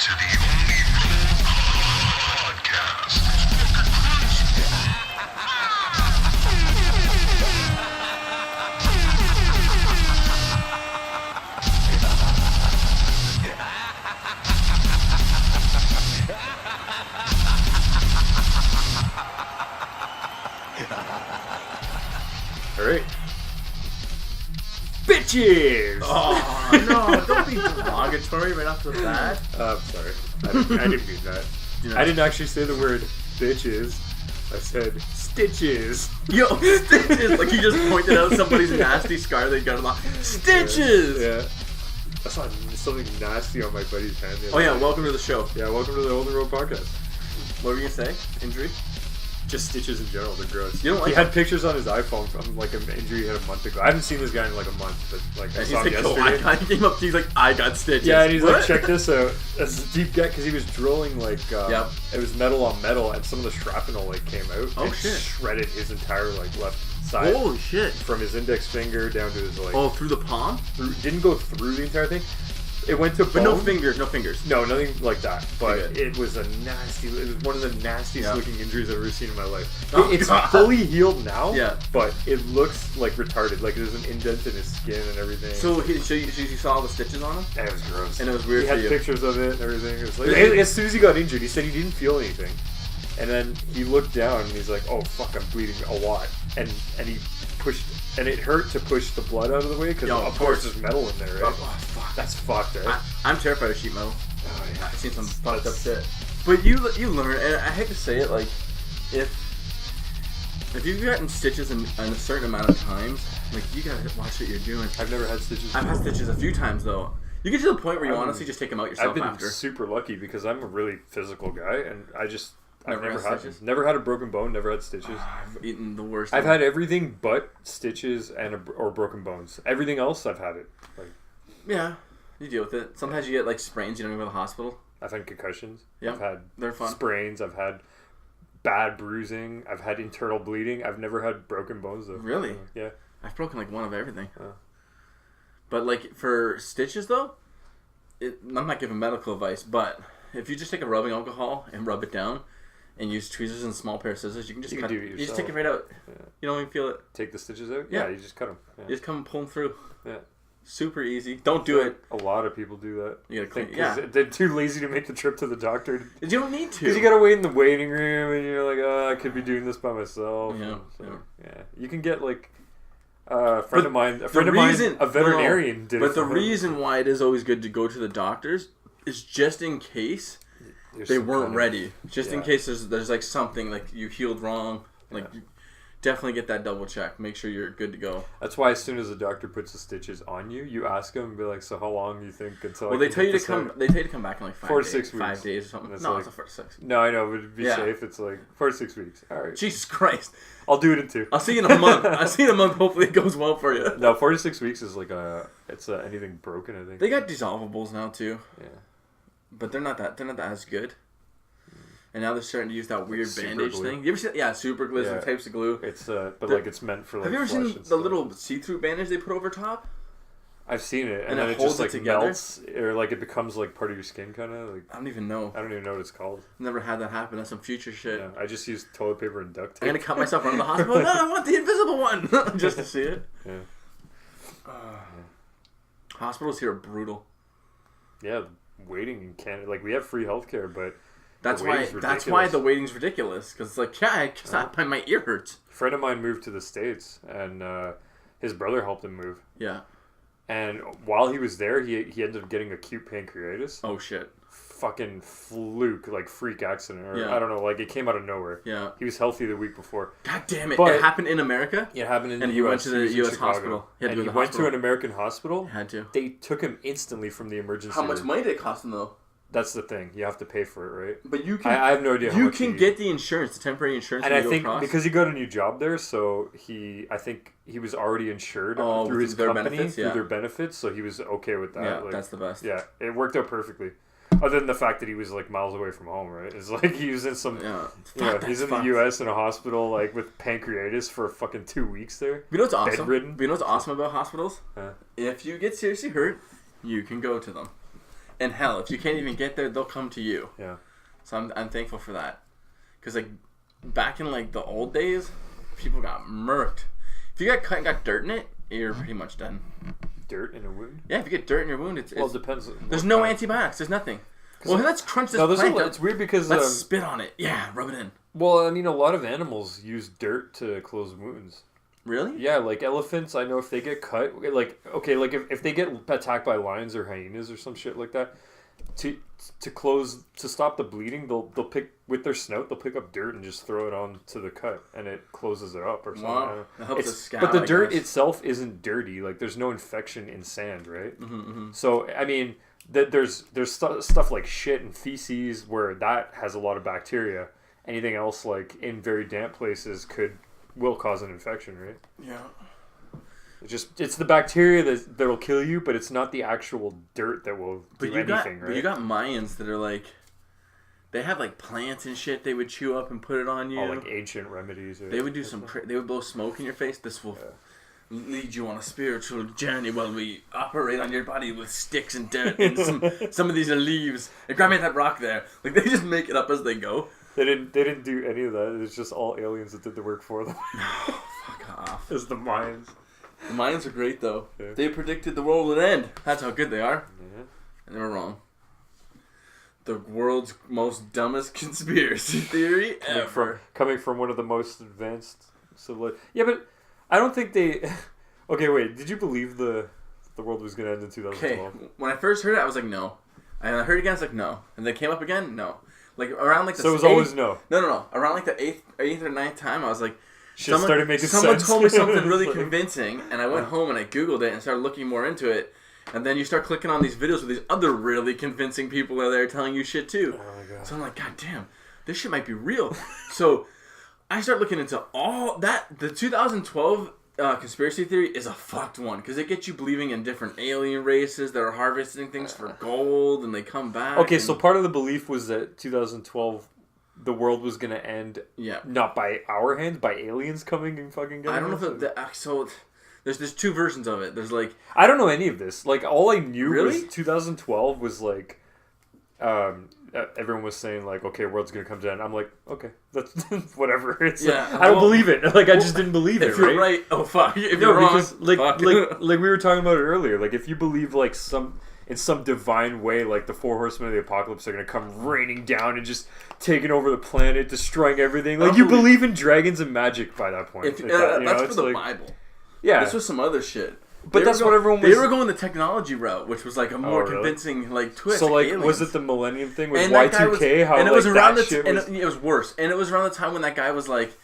to the only podcast. Alright. Bitches! Oh, no, don't be derogatory right off the bat. I'm sorry. I didn't mean that. I didn't actually say the word bitches. I said stitches. Yo, stitches! Like you just pointed out somebody's nasty scar they got a lot. Stitches! Yeah. I saw something nasty on my buddy's hand. Oh yeah, welcome to the show. Yeah, welcome to the Olden Road podcast. What were you gonna say? Injury? Just stitches in general, they're gross. You don't like he had pictures on his iPhone from like an injury he had a month ago. I haven't seen this guy in like a month, but like I saw him yesterday. He came up to he's like, I got stitches. Yeah, and he's What? like, check this out. That's a deep gut because he was drilling like, it was metal on metal, and some of the shrapnel like came out. Oh and shit! Shredded his entire like left side. Holy shit! From his index finger down to his like. Oh, through the palm? Didn't go through the entire thing. It went to bone. But no fingers, no fingers. No, nothing like that. But Okay. it was a nasty. It was one of the nastiest looking injuries I've ever seen in my life. Oh, It's God. fully healed now. Yeah. But it looks like retarded. Like there's an indent in his skin and everything. So you saw all the stitches on him? That was gross. And it was weird He for had you. pictures of it and everything. It was like, as soon as he got injured, he said he didn't feel anything. And then he looked down and he's like, "Oh fuck, I'm bleeding a lot." And he pushed, and it hurt to push the blood out of the way because of course there's metal in there, right? Oh fuck. That's fucked, right? I'm terrified of sheet metal. Oh, yeah. I've seen some fucked up shit. But you learn, and I hate to say it, like if you've gotten stitches in a certain amount of times, like you gotta watch what you're doing. I've never had stitches. I've had stitches a few times though. You get to the point where you honestly just take them out yourself I've been after. super lucky because I'm a really physical guy, and I've Never never had had stitches? never had a broken bone, never had stitches. I've eaten the worst. I've had everything but stitches or broken bones. Everything else I've had it. Like Yeah, you deal with it. Sometimes you get like sprains, you don't go to the hospital. I've had concussions. Yeah, I've had they're fun. sprains. I've had bad bruising. I've had internal bleeding. I've never had broken bones though. Really? Yeah. I've broken like one of everything. Oh. But like for stitches though, I'm not giving medical advice, but if you just take a rubbing alcohol and rub it down and use tweezers and a small pair of scissors, you can just cut. do it You just yourself. take it right out. Yeah. You don't even feel it. Take the stitches out? Yeah. Yeah, you just cut them. Yeah. You just come and pull them through. Yeah. Super easy. Don't do it. A lot of people do that. You gotta clean. Because they're too lazy to make the trip to the doctor. You don't need to. Because you gotta wait in the waiting room, and you're like, oh, I could be doing this by myself. Yeah, And so, yeah. yeah. You can get like a friend of mine, a veterinarian, did it. But the for him. reason why it is always good to go to the doctors is just in case There's they some weren't kind of- ready. Just in yeah. case there's like something like you healed wrong. Like Yeah. you definitely get that double check. Make sure you're good to go. That's why as soon as the doctor puts the stitches on you, you ask him and be like, so how long do you think until Well, I they can tell you get to this come. out?" They tell you to come back in like 4 to 6 days, weeks. 5 days or something. And it's No, like- it's not 4 to 6. No, I know, but to be Yeah. safe, it's like 4 to 6 weeks. All right. Jesus Christ! I'll do it in 2. I'll see you in a month. I'll see you in a month. Hopefully, it goes well for you. No, 4 to 6 weeks is like it's anything broken, I think. They got dissolvables now too, Yeah. but they're not that as good. And now they're starting to use that weird super bandage glue. thing. You ever see that? Yeah, super glue, Yeah. types of glue. It's but The- like it's meant for like. Have you ever flesh seen and the stuff. little see-through bandage they put over top? I've seen it, And then it it holds just it like together? melts, or like it becomes like part of your skin, kind of like. I don't even know. I don't even know what it's called. Never had that happen. That's some future shit. Yeah, I just use toilet paper and duct I'm tape. gonna cut myself running to the hospital. No, I want the invisible one just to see it. Yeah. Hospitals here are brutal. Yeah, waiting in Canada, like we have free healthcare, but That's the why. waiting's That's why ridiculous. the waiting's ridiculous. Because it's like, yeah, because my ear hurts. A friend of mine moved to the States, and his brother helped him move. Yeah. And while he was there, he ended up getting acute pancreatitis. Oh shit. Fucking fluke, like freak accident, or Yeah. I don't know, like it came out of nowhere. Yeah. He was healthy the week before. God damn it! But- It happened in America. It happened in And the he US. went to the was in US Chicago. hospital. He had to And go he to the went hospital. to an American hospital. Had to. They took him instantly from the emergency How much room. money did it cost him though? That's the thing. You have to pay for it, right? But you can. I have no idea how You much can he- get the insurance, the temporary insurance. And when I you think go across. because he got a new job there, so I think he was already insured Oh, through his through their company, benefits, through yeah. their benefits, so he was okay with that. Yeah, like, that's the best. Yeah, it worked out perfectly. Other than the fact that he was like miles away from home, right? It's like he was in some, Yeah. you know, Fuck, he's that's in the fucked. U.S. in a hospital like with pancreatitis for fucking 2 weeks there. You know what's awesome? Bedridden. You know what's awesome about hospitals? Huh? If you get seriously hurt, you can go to them. And hell, if you can't even get there, they'll come to you. Yeah. So I'm thankful for that. Because, like, back in, like, the old days, people got murked. If you got cut and got dirt in it, you're pretty much done. Dirt in a wound? Yeah, if you get dirt in your wound, Well, it depends. There's no antibiotics. There's nothing. Well, let's crunch this plant up. It's weird because... Let's spit on it. Yeah, rub it in. Well, I mean, a lot of animals use dirt to close wounds. Really? Yeah, like elephants, I know if they get cut, like, okay, like if they get attacked by lions or hyenas or some shit like that, to stop the bleeding, they'll pick, with their snout, they'll pick up dirt and just throw it onto the cut, and it closes it up or something. Wow. It helps the scab, but the dirt itself isn't dirty, like there's no infection in sand, right? Mm-hmm, mm-hmm. So, I mean, there's stuff like shit and feces where that has a lot of bacteria. Anything else, like in very damp places, will cause an infection, right? Yeah. It's the bacteria that'll kill you, but it's not the actual dirt that will do anything, right? But you got Mayans that are like, they have like plants and shit they would chew up and put it on you. Oh, like ancient remedies. They would do they would blow smoke in your face. This will lead you on a spiritual journey while we operate on your body with sticks and dirt and some of these are leaves. And grab me that rock there. Like they just make it up as they go. They didn't do any of that. It's just all aliens that did the work for them. No, fuck off. It's the Mayans. The Mayans are great though. Yeah. They predicted the world would end. That's how good they are. Yeah. And they were wrong. The world's most dumbest conspiracy theory ever. Coming from one of the most advanced Yeah, but I don't think they... Okay, wait. Did you believe the world was going to end in 2012? Okay, when I first heard it, I was like, no. And I heard it again, I was like, no. And then it came up again, no. Like around like the So it was always no. No. Around like the eighth or ninth time, I was like, started making someone sense. told me something really convincing, and I went home and I Googled it and started looking more into it. And then you start clicking on these videos with these other really convincing people are there telling you shit too. Oh my God. So I'm like, God damn, this shit might be real. So I start looking into all that. The 2012 conspiracy theory is a fucked one because it gets you believing in different alien races that are harvesting things for gold and they come back. Okay, so part of the belief was that 2012 the world was going to end not by our hands, by aliens coming and fucking getting I don't know if so there's two versions of it. There's like I don't know any of this. Like all I knew really? was 2012 was like everyone was saying like, okay, world's gonna come down. I'm like, okay, that's whatever. It's I don't believe it. Like I just didn't believe it. If you're right, oh fuck. If no, you're wrong, because like we were talking about it earlier. Like if you believe like in some divine way, like the 4 horsemen of the apocalypse are gonna come raining down and just taking over the planet, destroying everything. Like you believe in dragons and magic by that point. That's for the Bible. Yeah, this was some other shit. But that's what everyone was... They were going the technology route, which was like a more convincing like twist. So like, aliens. was it the Millennium thing with Y2K? And it was around it was worse. And it was around the time when that guy was like,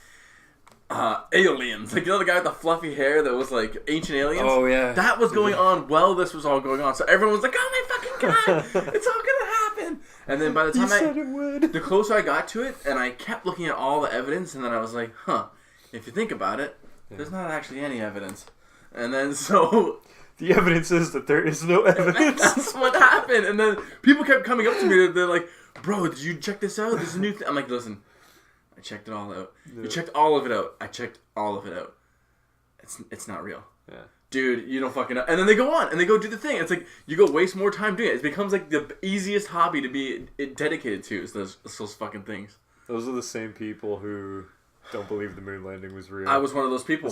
aliens. Like, you know the guy with the fluffy hair that was like ancient aliens? Oh yeah. That was going on while this was all going on. So everyone was like, oh my fucking god, it's all gonna happen. And then by the time the closer I got to it, and I kept looking at all the evidence, and then I was like, huh, if you think about it, there's not actually any evidence. And then so... The evidence is that there is no evidence. That's what happened. And then people kept coming up to me. They're like, bro, did you check this out? This is a new thing. I'm like, listen, I checked it all out. You checked all of it out. I checked all of it out. It's not real. Yeah. Dude, you don't fucking know. And then they go on and they go do the thing. It's like you go waste more time doing it. It becomes like the easiest hobby to be dedicated to is those fucking things. Those are the same people who don't believe the moon landing was real. I was one of those people.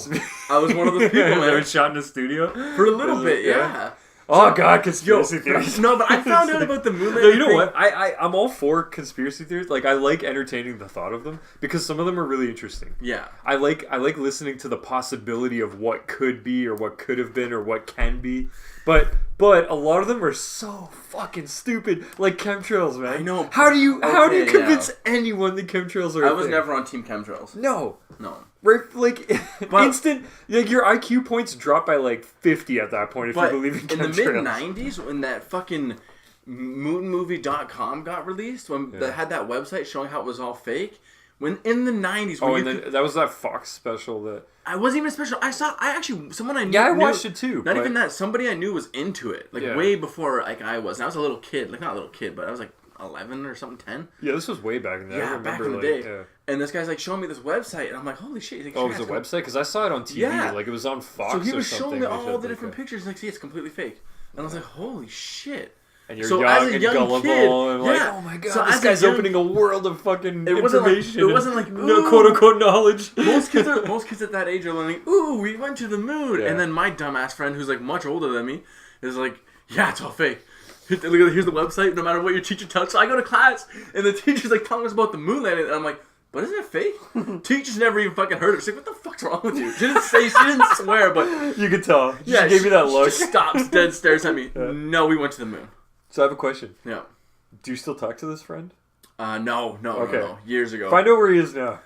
I was one of those people, man. They were shot in a studio? For a little bit, yeah. Oh, God, conspiracy theories. No, but I found out about the moon landing. No, you know what? I'm all for conspiracy theories. Like, I like entertaining the thought of them because some of them are really interesting. Yeah. I like listening to the possibility of what could be or what could have been or what can be. But a lot of them are so fucking stupid. Like chemtrails, man. I know. How do you convince anyone that chemtrails are a I was thing? never on Team Chemtrails. No. Right, like instant, like your IQ points drop by like 50 at that point if you believe in chemtrails. In the mid-90s, when that fucking moonmovie.com got released, when they had that website showing how it was all fake, when in the 90s... that was that Fox special that... I wasn't even special. Someone I knew... Yeah, I watched it too. Not even that. Somebody I knew was into it. Like, way before like I was. And I was a little kid. Like, not a little kid, but I was like 11 or something, 10. Yeah, this was way back in the day. Yeah, back in the day. Yeah. And this guy's like showing me this website, and I'm like, holy shit. Like, it was a website? Because I saw it on TV. Yeah. Like, it was on Fox or something. So he was showing me all the different pictures, and like, see, it's completely fake. And I was like, holy shit. And you're So young as a and young gullible kid, and like, yeah. oh my god, So this as a guy's young- opening a world of fucking It wasn't like- information. it wasn't like, no ooh. quote unquote knowledge. most kids at that age are learning, ooh, we went to the moon. Yeah. And then my dumbass friend, who's like much older than me, is like, yeah, it's all fake. Look at here's the website. No matter what your teacher tells. So I go to class, and the teacher's like telling us about the moon landing, and I'm like, but isn't it fake? Teacher's never even fucking heard of it. She's like, what the fuck's wrong with you? She didn't swear, but You could tell. yeah, She gave me that look. She just stops, dead stares at me. No, we went to the moon. So I have a question. Yeah. Do you still talk to this friend? No. Okay. Years ago. Find out where he is now.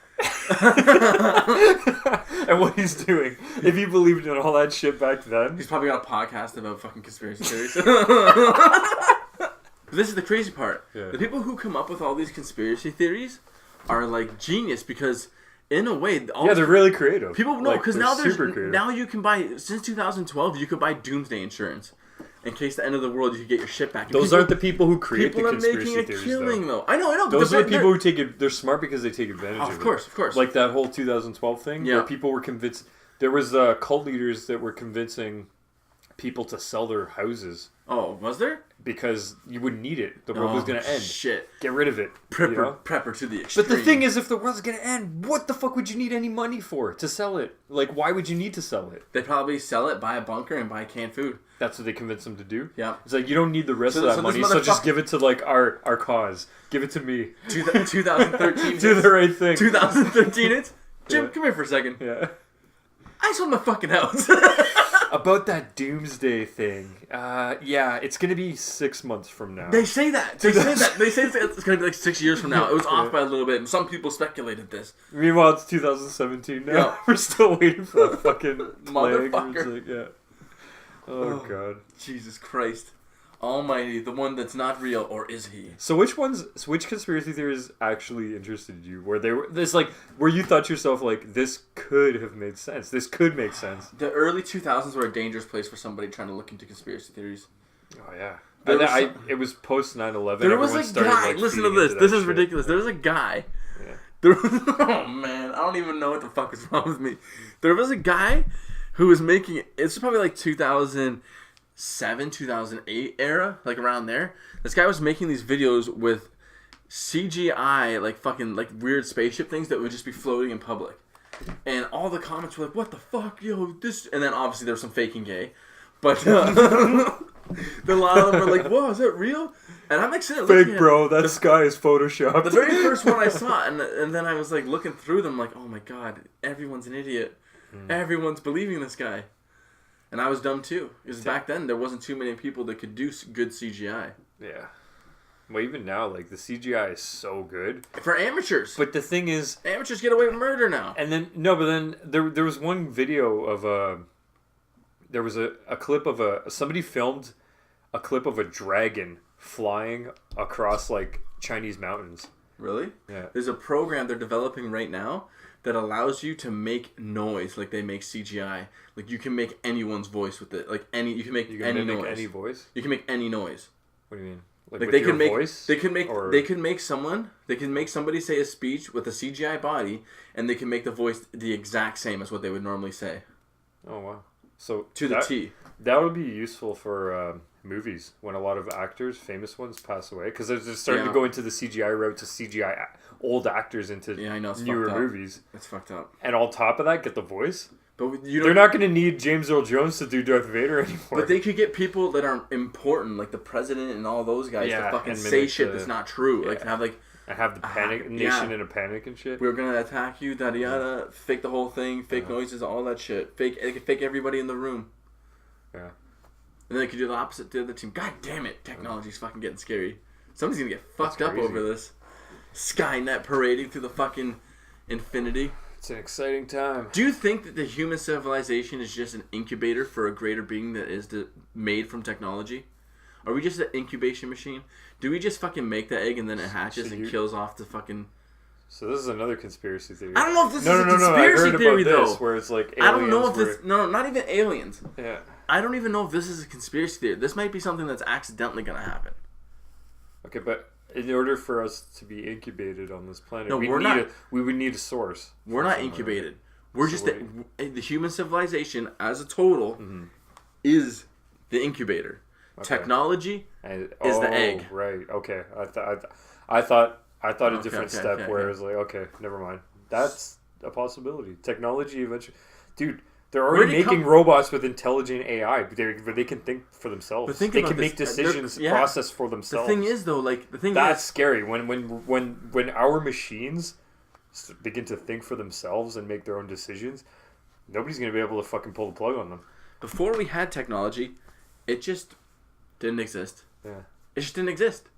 And what he's doing. If you believed in all that shit back then. He's probably got a podcast about fucking conspiracy theories. This is the crazy part. Yeah. The people who come up with all these conspiracy theories are like genius because, in a way, They're really creative. people know because they're now super creative. now you can buy since 2012 you can buy doomsday insurance in case the end of the world you can get your shit back. And Those people, aren't the people who create the people are conspiracy making a theories, killing though. though. I know. Those are the people who take it. They're smart because they take advantage of it. Of course. Like that whole 2012 thing, Yeah. where people were convinced. There was cult leaders that were convincing people to sell their houses Oh, was there? because you wouldn't need it. The world was going to end. Shit. Get rid of it. Prepper to the extreme. But the thing is, if the world's going to end, what the fuck would you need any money for to sell it? Like, why would you need to sell it? they probably sell it, buy a bunker, and buy canned food. That's what they convince them to do? Yeah. It's like, you don't need the rest So- of that so this money, so just motherfucker- give it to, like, our cause. Give it to me. 2013. Do the right thing. 2013 hits. Jim, Yeah. come here for a second. Yeah. I sold my fucking house. About that doomsday thing, yeah, it's gonna be 6 months from now. They say that. They say it's gonna be like 6 years from now. It was off by a little bit, and some people speculated this. Meanwhile, it's 2017 now. Yeah. We're still waiting for that fucking plague. Motherfucker. It's like, yeah. Oh god. Jesus Christ, Almighty, the one that's not real, or is he? So which conspiracy theories actually interested you? Where they were this like where you thought to yourself like this could have made sense. This could make sense. The early 2000s were a dangerous place for somebody trying to look into conspiracy theories. Oh yeah. There was It was post 9/11. There was Everyone a started, guy. like, Listen to feeding this. into This that is shit. ridiculous. There was a guy. Yeah. Oh man, I don't even know what the fuck is wrong with me. There was a guy who was making it. It's probably like 2007, 2008 era, like around there. This guy was making these videos with CGI, like fucking like weird spaceship things that would just be floating in public. And all the comments were like, "What the fuck, yo, this?" And then obviously there was some faking gay, but a lot of them were like, "Whoa, is that real?" And I'm like sitting there looking Fake, at bro. That sky is photoshopped. the very first one I saw, and then I was like looking through them, like, oh my god, everyone's an idiot. Everyone's believing this guy. And I was dumb too, because back then there wasn't too many people that could do good CGI. Yeah. Well, even now, like, the CGI is so good. For amateurs. But the thing is... Amateurs get away with murder now. And then... No, but then there was one video of there was a clip of somebody filmed a clip of a dragon flying across, like, Chinese mountains. Really? Yeah. There's a program they're developing right now that allows you to make noise like they make CGI. Like, you can make anyone's voice with it. Like, you can make You can any mimic noise. any voice? You can make any noise. What do you mean? Like with they your can make voice? they can make Or... they can make somebody say a speech with a CGI body, and they can make the voice the exact same as what they would normally say. Oh, wow. So To the T. That would be useful for movies when a lot of actors, famous ones, pass away. Because they're starting to go into the CGI route to CGI old actors into Yeah, I know, it's newer fucked up. movies. It's fucked up. And on top of that, get the voice. But you don't. They're not going to need James Earl Jones to do Darth Vader anymore. But they could get people that are important, like the president and all those guys, Yeah, to fucking and say mimic shit the- that's not true. yeah. Like to have like, and have the panic yeah. nation in a panic and shit. we're gonna attack you, yada yada, fake the whole thing, fake noises, all that shit, fake everybody in the room. Yeah. And then they could do the opposite to the other team. God damn it, technology's fucking getting scary. Somebody's gonna get fucked up crazy. over this. Skynet parading through the fucking infinity. It's an exciting time. Do you think that the human civilization is just an incubator for a greater being that is made from technology? Are we just an incubation machine? Do we just fucking make the egg and then it hatches and kills off the fucking... So this is another conspiracy theory. I don't know if this is a I conspiracy heard theory, about this, though. where it's like I don't know if aliens this... No, not even aliens. Yeah. I don't even know if this is a conspiracy theory. This might be something that's accidentally going to happen. Okay, but in order for us to be incubated on this planet, No, we would need a source. We're not somewhere. incubated. We're So just... The human civilization as a total is the incubator. Technology And, is the egg. Right. Okay. I thought a different step where it was like, okay, never mind. That's a possibility. Technology eventually, dude. They're already making robots with intelligent AI. They can think for themselves. They can make decisions, process for themselves. The thing is, though, that's scary. When our machines begin to think for themselves and make their own decisions, nobody's gonna be able to fucking pull the plug on them. Before we had technology, it just didn't exist. Yeah. It just didn't exist.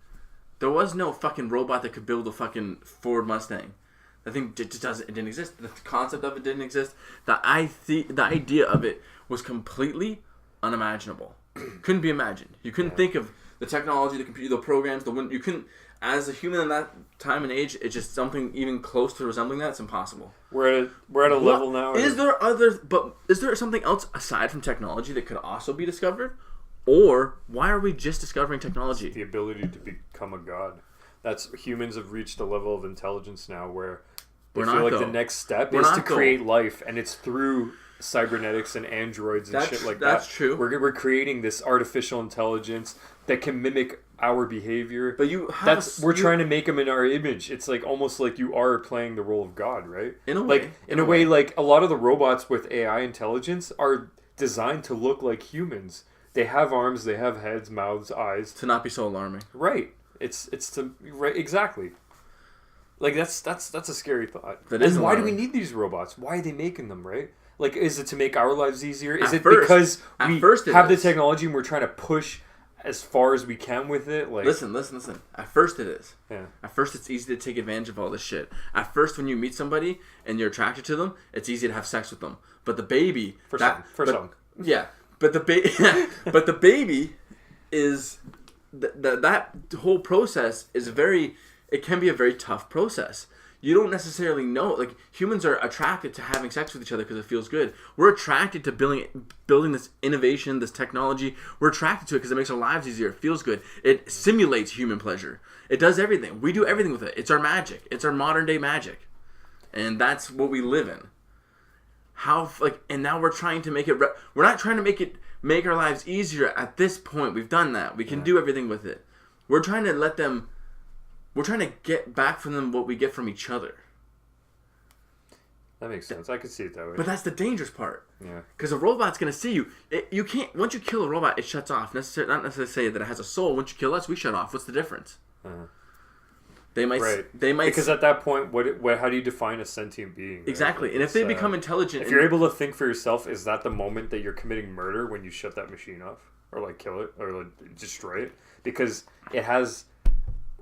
There was no fucking robot that could build a fucking Ford Mustang. The thing just doesn't. It didn't exist. The concept of it didn't exist. The idea of it was completely unimaginable. Couldn't be imagined. You couldn't think of the technology, the computer, the programs, you couldn't. As a human in that time and age, it's just something even close to resembling that. It's impossible. We're at a level now. Is there something else aside from technology that could also be discovered, or why are we just discovering technology? The ability to become a god. That's humans have reached a level of intelligence now where they feel like the next step is to create life, and it's through cybernetics and androids and shit like that. That's true. We're creating this artificial intelligence that can mimic our behavior. But we're trying to make them in our image. It's like almost like you are playing the role of God, right? In a way. In a way, like a lot of the robots with AI intelligence are designed to look like humans. They have arms, they have heads, mouths, eyes. To not be so alarming. Right. It's exactly. Like that's a scary thought. Why do we need these robots? Why are they making them, right? Like, is it to make our lives easier? Is it because we have the technology and we're trying to push as far as we can with it? Like, listen. At first it is. Yeah. At first it's easy to take advantage of all this shit. At first when you meet somebody and you're attracted to them, it's easy to have sex with them. But the baby for some. Yeah. But the baby is that whole process is it can be a very tough process. You don't necessarily know. Like, humans are attracted to having sex with each other because it feels good. We're attracted to building this innovation, this technology. We're attracted to it because it makes our lives easier. It feels good. It simulates human pleasure. It does everything. We do everything with it. It's our magic. It's our modern day magic. And that's what we live in. And now we're trying to make it... we're not trying to make our lives easier at this point. We've done that. We can do everything with it. We're trying to let them... We're trying to get back from them what we get from each other. That makes sense. I could see it that way. But that's the dangerous part. Yeah. Because a robot's going to see you. You can't... Once you kill a robot, it shuts off. Not necessarily say that it has a soul. Once you kill us, we shut off. What's the difference? They might... Because at that point, how do you define a sentient being? Right? Exactly. And if they become intelligent... If you're able to think for yourself, is that the moment that you're committing murder when you shut that machine off? Or, like, kill it? Or, like, destroy it? Because it has...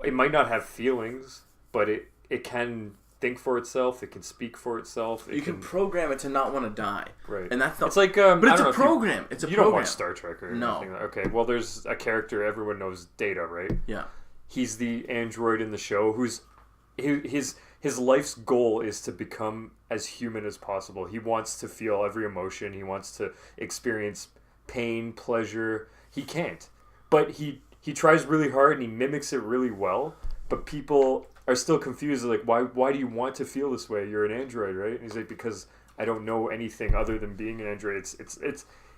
It might not have feelings, but it can think for itself. It can speak for itself. You can program it to not want to die. Right. And that's not... It's like... but it's a program. It's a program. You don't watch Star Trek or anything. No. Okay, well, there's a character everyone knows, Data, right? Yeah. He's the android in the show who's... His life's goal is to become as human as possible. He wants to feel every emotion. He wants to experience pain, pleasure. He can't. But he tries really hard and he mimics it really well, but people are still confused. Like, why do you want to feel this way? You're an android, right? And he's like, because I don't know anything other than being an android.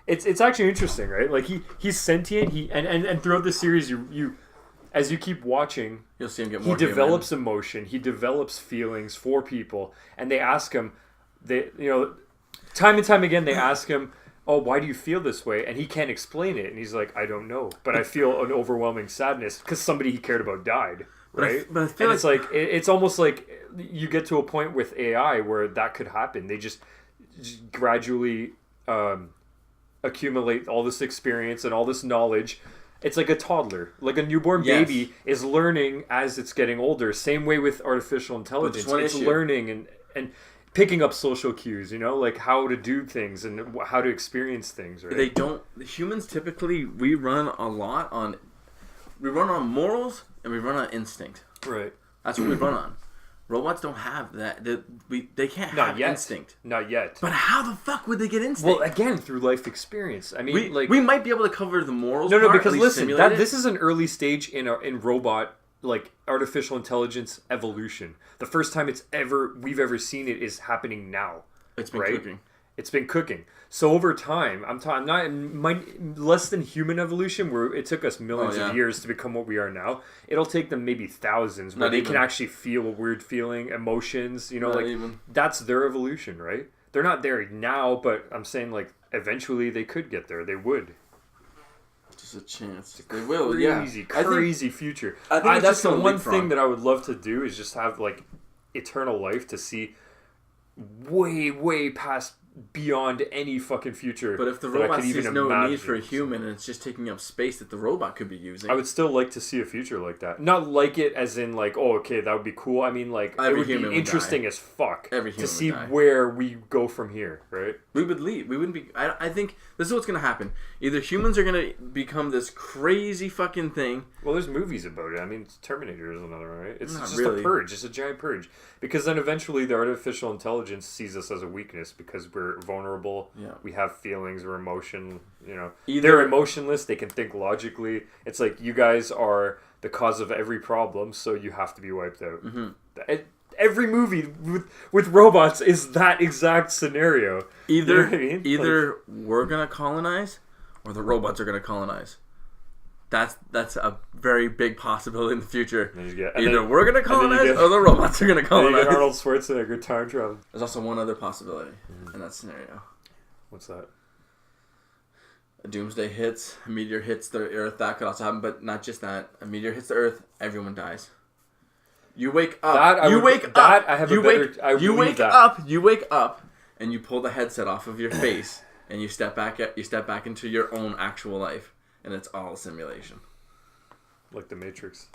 It's actually interesting, right? Like he's sentient. And throughout the series, you as you keep watching, you'll see him get more. He develops emotion. He develops feelings for people, and they ask him, time and time again, they ask him, oh, why do you feel this way? And he can't explain it. And he's like, I don't know. But I feel an overwhelming sadness because somebody he cared about died. Right? But I feel and it's almost like you get to a point with AI where that could happen. They just gradually accumulate all this experience and all this knowledge. It's like a toddler. Like a newborn baby is learning as it's getting older. Same way with artificial intelligence. It's learning and picking up social cues, like how to do things and how to experience things, right? Humans typically, we run on morals and we run on instinct. Right. That's what we run on. Robots don't have that. They can't have instinct. Not yet. But how the fuck would they get instinct? Well, again, through life experience. I mean, we might be able to cover the morals. No, because listen, this is an early stage in robot, like, artificial intelligence evolution. The first time we've ever seen it is happening now. It's been cooking. It's been cooking. So over time, I'm not less than human evolution, where it took us millions of years to become what we are now. It'll take them maybe thousands, where they can actually feel what we're feeling, emotions. That's their evolution, right? They're not there now, but I'm saying like eventually they could get there. They would. Just a chance. They will. Crazy future. I think that's the one thing that I would love to do is just have like eternal life to see way past beyond any fucking future. But if the robot sees no need for a human and it's just taking up space that the robot could be using, I would still like to see a future like that. Not like it as in like, oh, okay, that would be cool. I mean, like, it would be interesting as fuck to see where we go from here, right? We would leave. We wouldn't be. I think this is what's going to happen. Either humans are going to become this crazy fucking thing. Well, there's movies about it. I mean, Terminator is another one, right? It's just a purge. It's a giant purge. Because then eventually the artificial intelligence sees us as a weakness because we're vulnerable. Yeah. We have feelings. We're emotion. They're emotionless. They can think logically. It's like you guys are the cause of every problem, so you have to be wiped out. Mm-hmm. Every movie with robots is that exact scenario. Either we're gonna colonize, or the robots are gonna colonize. That's a very big possibility in the future. Either we're gonna colonize, or the robots are gonna colonize. And you get Arnold Schwarzenegger time travel. There's also one other possibility in that scenario. What's that? A doomsday hits, a meteor hits the Earth. That could also happen, but not just that. A meteor hits the Earth, everyone dies. You wake up. You wake up, and you pull the headset off of your face, and you step back into your own actual life, and it's all a simulation. Like the Matrix.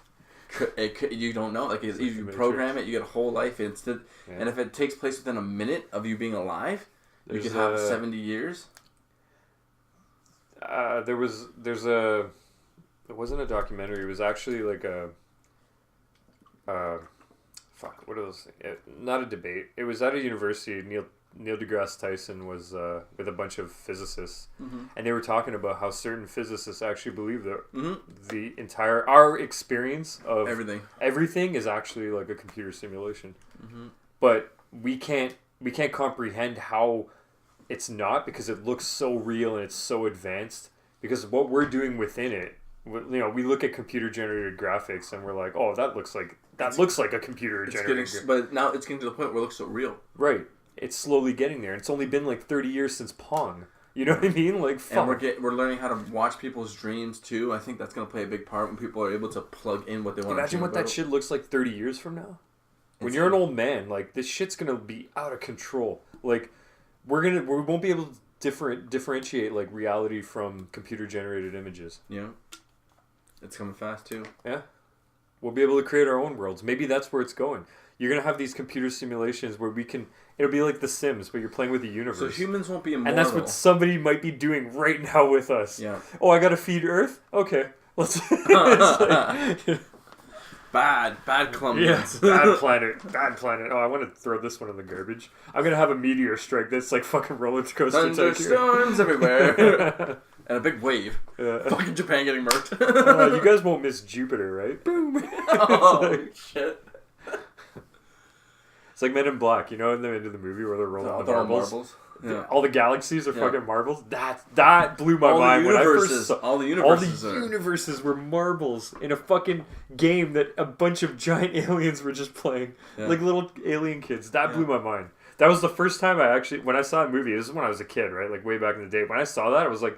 You don't know. Like you program it, you get a whole life instant, and if it takes place within a minute of you being alive, you could have 70 years. It wasn't a documentary. It was actually like what are those things? Not a debate. It was at a university. Neil deGrasse Tyson was with a bunch of physicists, and they were talking about how certain physicists actually believe that the entire our experience of everything is actually like a computer simulation. But we can't comprehend how it's not, because it looks so real and it's so advanced. Because what we're doing within it, we look at computer generated graphics and we're like, oh, that looks like a computer generated. But now it's getting to the point where it looks so real. Right. It's slowly getting there. It's only been like 30 years since Pong. You know what I mean? Like, fuck. And we're learning how to watch people's dreams too. I think that's going to play a big part when people are able to plug in what they want to do. Imagine what that shit looks like 30 years from now. When you're an old man, like, this shit's going to be out of control. Like, we won't be able to differentiate like reality from computer generated images. Yeah. It's coming fast too. Yeah. We'll be able to create our own worlds. Maybe that's where it's going. You're going to have these computer simulations where it'll be like The Sims, but you're playing with the universe. So humans won't be immortal. And that's what somebody might be doing right now with us. Yeah. Oh, I got to feed Earth? Okay. Let's... Bad clumsiness. Yeah, bad planet. Oh, I want to throw this one in the garbage. I'm going to have a meteor strike that's like fucking roller coaster. Thunderstorms everywhere. And a big wave. Yeah. Fucking Japan getting murked. You guys won't miss Jupiter, right? Boom. Shit. It's like Men in Black, in the end of the movie where they're rolling the marbles. Yeah. All the galaxies are fucking marbles. That blew my mind when I first saw. All the universes were marbles in a fucking game that a bunch of giant aliens were just playing, like little alien kids. That blew my mind. That was the first time when I saw a movie. This is when I was a kid, right? Like way back in the day. When I saw that, I was like,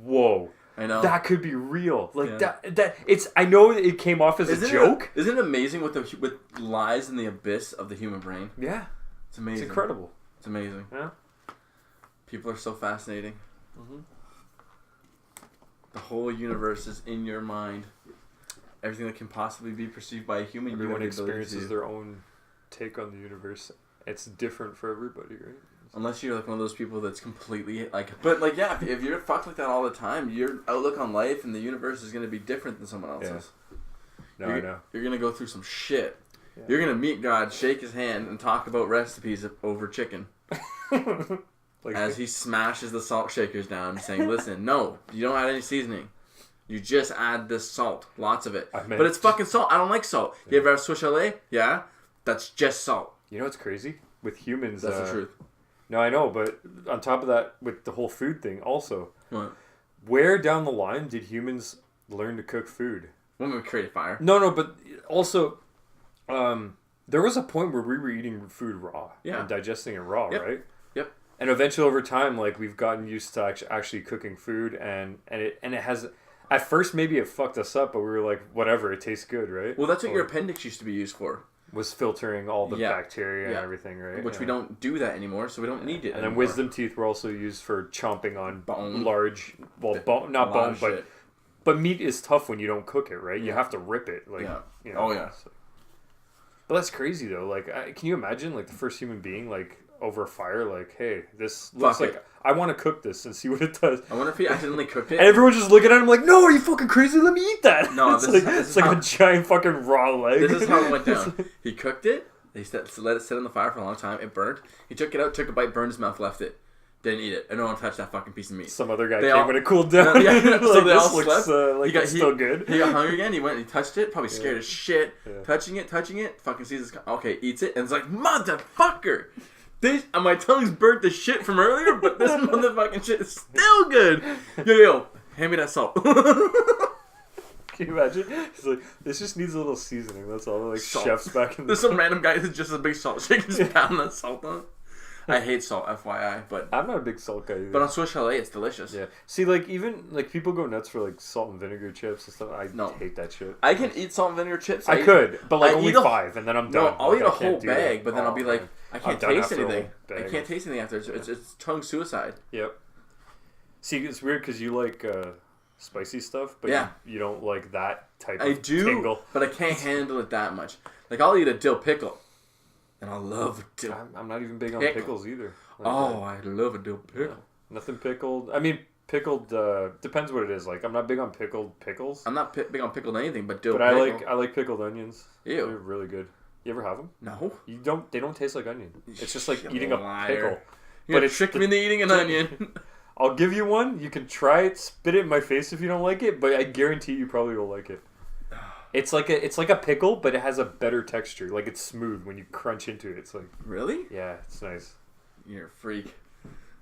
"Whoa." I know. That could be real. Like that it's I know it came off as a joke. Isn't it amazing what lies in the abyss of the human brain? Yeah. It's amazing. It's incredible. It's amazing. Yeah. People are so fascinating. The whole universe is in your mind. Everything that can possibly be perceived by a human. Everyone experiences their own take on the universe. It's different for everybody, right? Unless you're like one of those people that's completely like... But like, yeah, if you're fucked like that all the time, your outlook on life and the universe is going to be different than someone else's. Yeah. I know. You're going to go through some shit. Yeah. You're going to meet God, shake his hand, and talk about recipes over chicken. As he smashes the salt shakers down, saying, listen, no, you don't add any seasoning. You just add this salt. Lots of it. But it's fucking salt. I don't like salt. Yeah. You ever have Swiss Chalet? Yeah? That's just salt. You know what's crazy? With humans... That's the truth. No, I know, but on top of that, with the whole food thing, also, What? where down the line did humans learn to cook food? When we create a fire. No, but also, there was a point where we were eating food raw and digesting it raw, right? Yep. And eventually, over time, like we've gotten used to actually cooking food, and it has. At first, maybe it fucked us up, but we were like, whatever, it tastes good, right? Well, that's what your appendix used to be used for. Was filtering all the bacteria and everything, right? Which we don't do that anymore, so we don't need it And anymore. then wisdom teeth were also used for chomping on bone. Large, not bone, but meat is tough when you don't cook it, right? You have to rip it, like, you know. Oh yeah. So. But that's crazy though. Like, can you imagine like the first human being like over a fire, like, hey, this looks like I want to cook this and see what it does. I wonder if he accidentally cooked it. And everyone's just looking at him like, no, are you fucking crazy? Let me eat that. No, it's like a giant fucking raw leg. This is how it went down. He cooked it. He let it sit on the fire for a long time. It burned. He took it out, took a bite, burned his mouth, left it. Didn't eat it. And no one touched that fucking piece of meat. Some other guy came when it cooled down. So like, they all looks, slept. Like it's still good. He got hungry again. He went and he touched it. Probably scared as shit. Yeah. Touching it. Fucking sees this. Okay, eats it. And it's like, motherfucker. My tongue's burnt the shit from earlier, but this motherfucking shit is still good. Yo, hand me that salt. Can you imagine? He's like, this just needs a little seasoning. That's all. Like salt. Chefs back in the There's some random guy who's just a big salt shaker, just pounding that salt on. I hate salt, FYI, but I'm not a big salt guy either. But on Swiss Chalet, it's delicious. Yeah. See, like even like people go nuts for like salt and vinegar chips and stuff. I hate that shit. I can eat salt and vinegar chips. I could, but like only 5, and then I'm done. No, I'll like, eat a whole bag, but then I'll be like, man. I can't taste anything. I can't taste anything after. It's tongue suicide. Yep. See, it's weird because you like spicy stuff, but you don't like that type of tingle. But I can't handle it that much. Like I'll eat a dill pickle, and I love dill. I'm not even big on pickles either. Like I love a dill pickle. Yeah. Nothing pickled. I mean, pickled depends what it is. Like I'm not big on pickled pickles. I'm not big on pickled anything, but dill. But pickle. I like pickled onions. Ew, they're really good. You ever have them? No. You don't. They don't taste like onion. It's just like eating a pickle. But it tricked me into eating an onion. I'll give you one. You can try it. Spit it in my face if you don't like it. But I guarantee you probably will like it. It's like a pickle, but it has a better texture. Like it's smooth when you crunch into it. It's like really? Yeah, it's nice. You're a freak.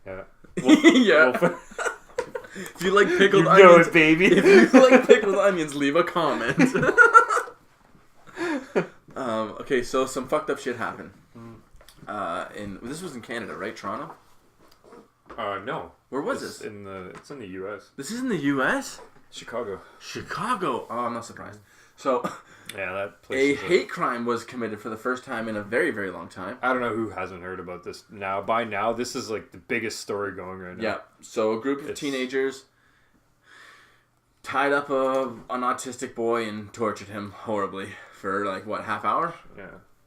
Yeah. Yeah. If you like pickled onions, know it, baby. If you like pickled onions, leave a comment. Okay, so some fucked up shit happened. This was in Canada, right? Toronto? No. Where was this? It's in the U.S. This is in the U.S.? Chicago. Oh, I'm not surprised. So, yeah, that place. A hate crime was committed for the first time in a very, very long time. I don't know who hasn't heard about this now. By now, this is like the biggest story going right now. Yeah. So a group of teenagers tied up an autistic boy and tortured him horribly for like what, half hour? Yeah.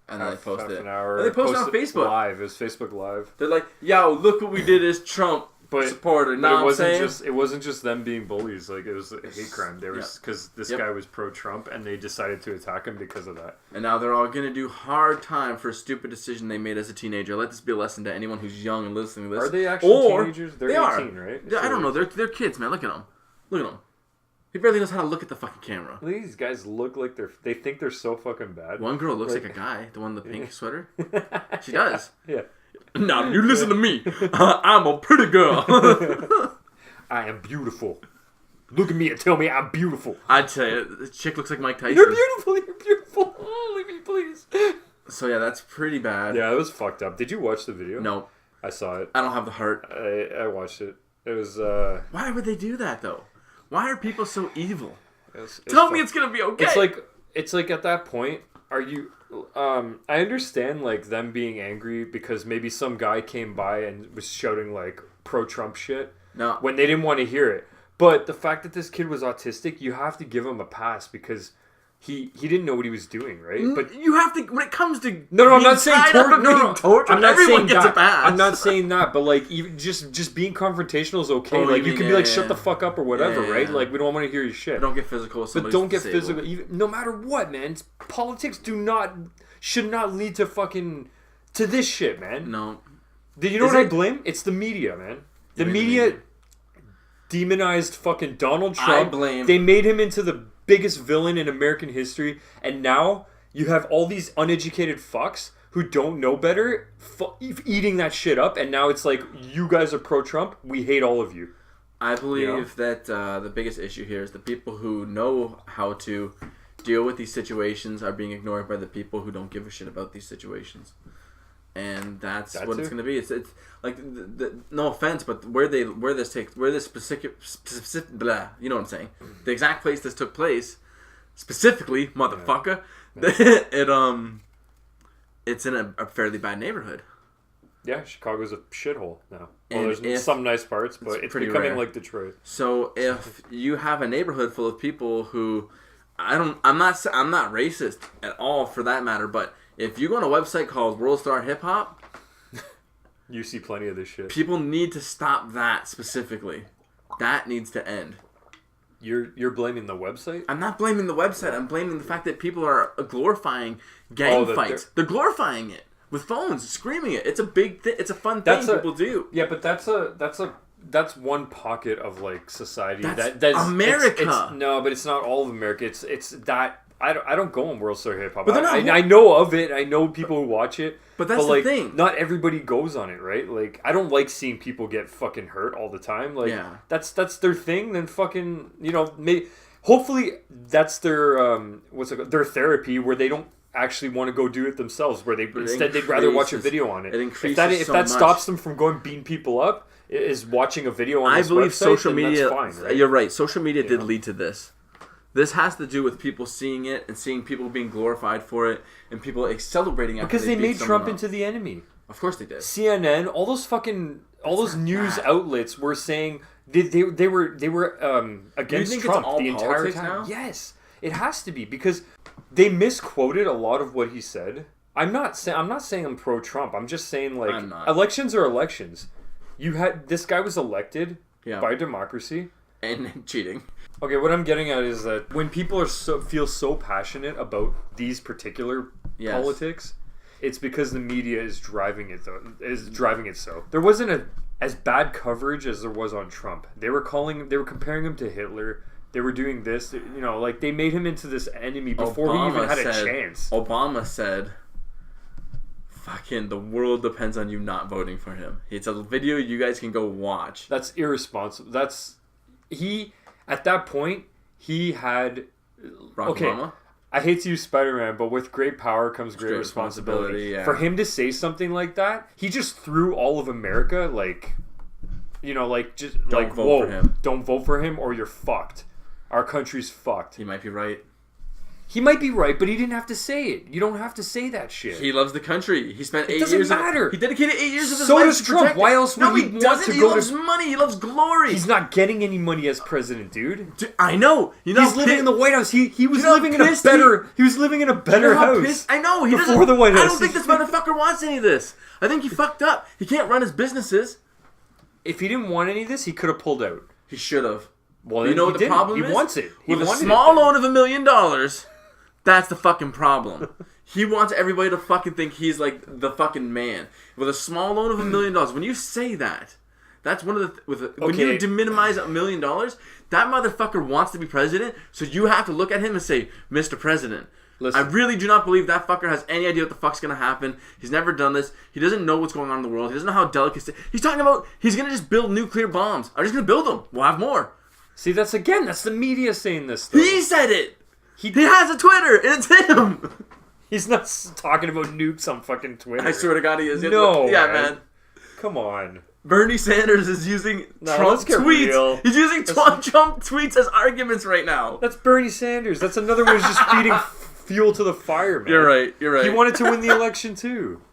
And then they posted it. An hour. And they posted on Facebook Live. It was Facebook Live. They're like, "Yo, look what we did as Trump supporter." It wasn't just them being bullies. Like it was a hate crime. There was because this guy was pro-Trump, and they decided to attack him because of that. And now they're all gonna do hard time for a stupid decision they made as a teenager. Let this be a lesson to anyone who's young and listening to this. Are they actually teenagers? They're 18, right? I don't know. They're kids, man. Look at them. Look at them. He barely knows how to look at the fucking camera. These guys look like they think they're so fucking bad. One girl looks like a guy. The one in the pink sweater. She does. Yeah. Now, you listen to me. I'm a pretty girl. I am beautiful. Look at me and tell me I'm beautiful. I tell you, the chick looks like Mike Tyson. You're beautiful. You're beautiful. Oh, leave me, please. So, yeah, that's pretty bad. Yeah, it was fucked up. Did you watch the video? No. I saw it. I don't have the heart. I watched it. It was... Why would they do that, though? Why are people so evil? Tell me it's gonna be okay. It's like at that point, are you... I understand like them being angry because maybe some guy came by and was shouting like pro-Trump shit when they didn't want to hear it. But the fact that this kid was autistic, you have to give him a pass because he didn't know what he was doing, right? But you have to when it comes to I'm not saying torture. I'm not everyone saying gets a pass. I'm not saying that, but like even just being confrontational is okay. Like you can be like shut the fuck up or whatever, right? Like we don't want to hear your shit. Don't get physical with somebody. But don't get physical. Even, no matter what, man. Politics should not lead to fucking to this shit, man. No. You know what I blame? It's the media, man. The media demonized fucking Donald Trump. They made him into the biggest villain in American history, and now you have all these uneducated fucks who don't know better eating that shit up, and now it's like, you guys are pro-Trump, we hate all of you. I believe that the biggest issue here is the people who know how to deal with these situations are being ignored by the people who don't give a shit about these situations. And that's what it's going to be. It's like no offense, but where this specific blah, you know what I'm saying? The exact place this took place, specifically, motherfucker. It's in a fairly bad neighborhood. Yeah, Chicago's a shithole now. Well, there's some nice parts, but it's becoming rare. Like Detroit. So if you have a neighborhood full of people who, I'm not racist at all for that matter, but if you go on a website called World Star Hip Hop, you see plenty of this shit. People need to stop that specifically. That needs to end. You're blaming the website? I'm not blaming the website. I'm blaming the fact that people are glorifying gang fights. They're glorifying it with phones, screaming it. It's a big thing. It's a fun thing people do. Yeah, but that's one pocket of like society. That's America. No, but it's not all of America. It's that. I don't go on World Star Hip Hop. But I know of it. I know people who watch it. But that's the thing. Not everybody goes on it, right? Like, I don't like seeing people get fucking hurt all the time. Like, that's their thing. Then fucking, hopefully that's their their therapy where they don't actually want to go do it themselves. Where they'd rather watch a video on it. If that stops them from going beating people up, is watching a video on this website. I believe social media. That's fine, right? You're right. Social media did lead to this. This has to do with people seeing it and seeing people being glorified for it and people celebrating after because they made Trump into the enemy. Of course they did. CNN, all those news outlets were saying they were against Trump the entire time. Now? Yes, it has to be because they misquoted a lot of what he said. I'm not saying I'm pro Trump. I'm just saying like elections are elections. This guy was elected by democracy. And cheating. Okay, what I'm getting at is that when people feel so passionate about these particular politics, it's because the media is driving it so. There wasn't as bad coverage as there was on Trump. They were comparing him to Hitler. They were doing this, like they made him into this enemy before he even had a chance. Obama said, fucking the world depends on you not voting for him. It's a video you guys can go watch. That's irresponsible. At that point, he had... Obama? I hate to use Spider-Man, but with great power comes great responsibility. For him to say something like that, he just threw all of America, don't vote for him. Don't vote for him or you're fucked. Our country's fucked. He might be right. He might be right, but he didn't have to say it. You don't have to say that shit. He loves the country. He spent 8 years. It doesn't matter. He dedicated 8 years of his life to does Trump. Why else would he want to go? He loves money. He loves glory. He's not getting any money as president, dude. I know. He's living in the White House. He was living in a better. He was living in a better house. I know. Before the White House. I don't think this motherfucker wants any of this. I think he fucked up. He can't run his businesses. If he didn't want any of this, he could have pulled out. He should have. Well, you know what the problem is? He wants it. With a small loan of $1 million. That's the fucking problem. He wants everybody to fucking think he's like the fucking man. With a small loan of $1 million. When you say that, that's one of the... When you minimize $1 million, that motherfucker wants to be president, so you have to look at him and say, Mr. President, listen, I really do not believe that fucker has any idea what the fuck's going to happen. He's never done this. He doesn't know what's going on in the world. He doesn't know how delicate... He's talking about he's going to just build nuclear bombs. I'm just going to build them. We'll have more. See, that's the media saying this stuff. He said it! He has a Twitter, and it's him. He's not talking about nukes on fucking Twitter. I swear to God, he is. No, man. Come on. Bernie Sanders is using Trump tweets. Real. He's using Trump tweets as arguments right now. That's Bernie Sanders. That's another way of just feeding fuel to the fire, man. You're right. He wanted to win the election too.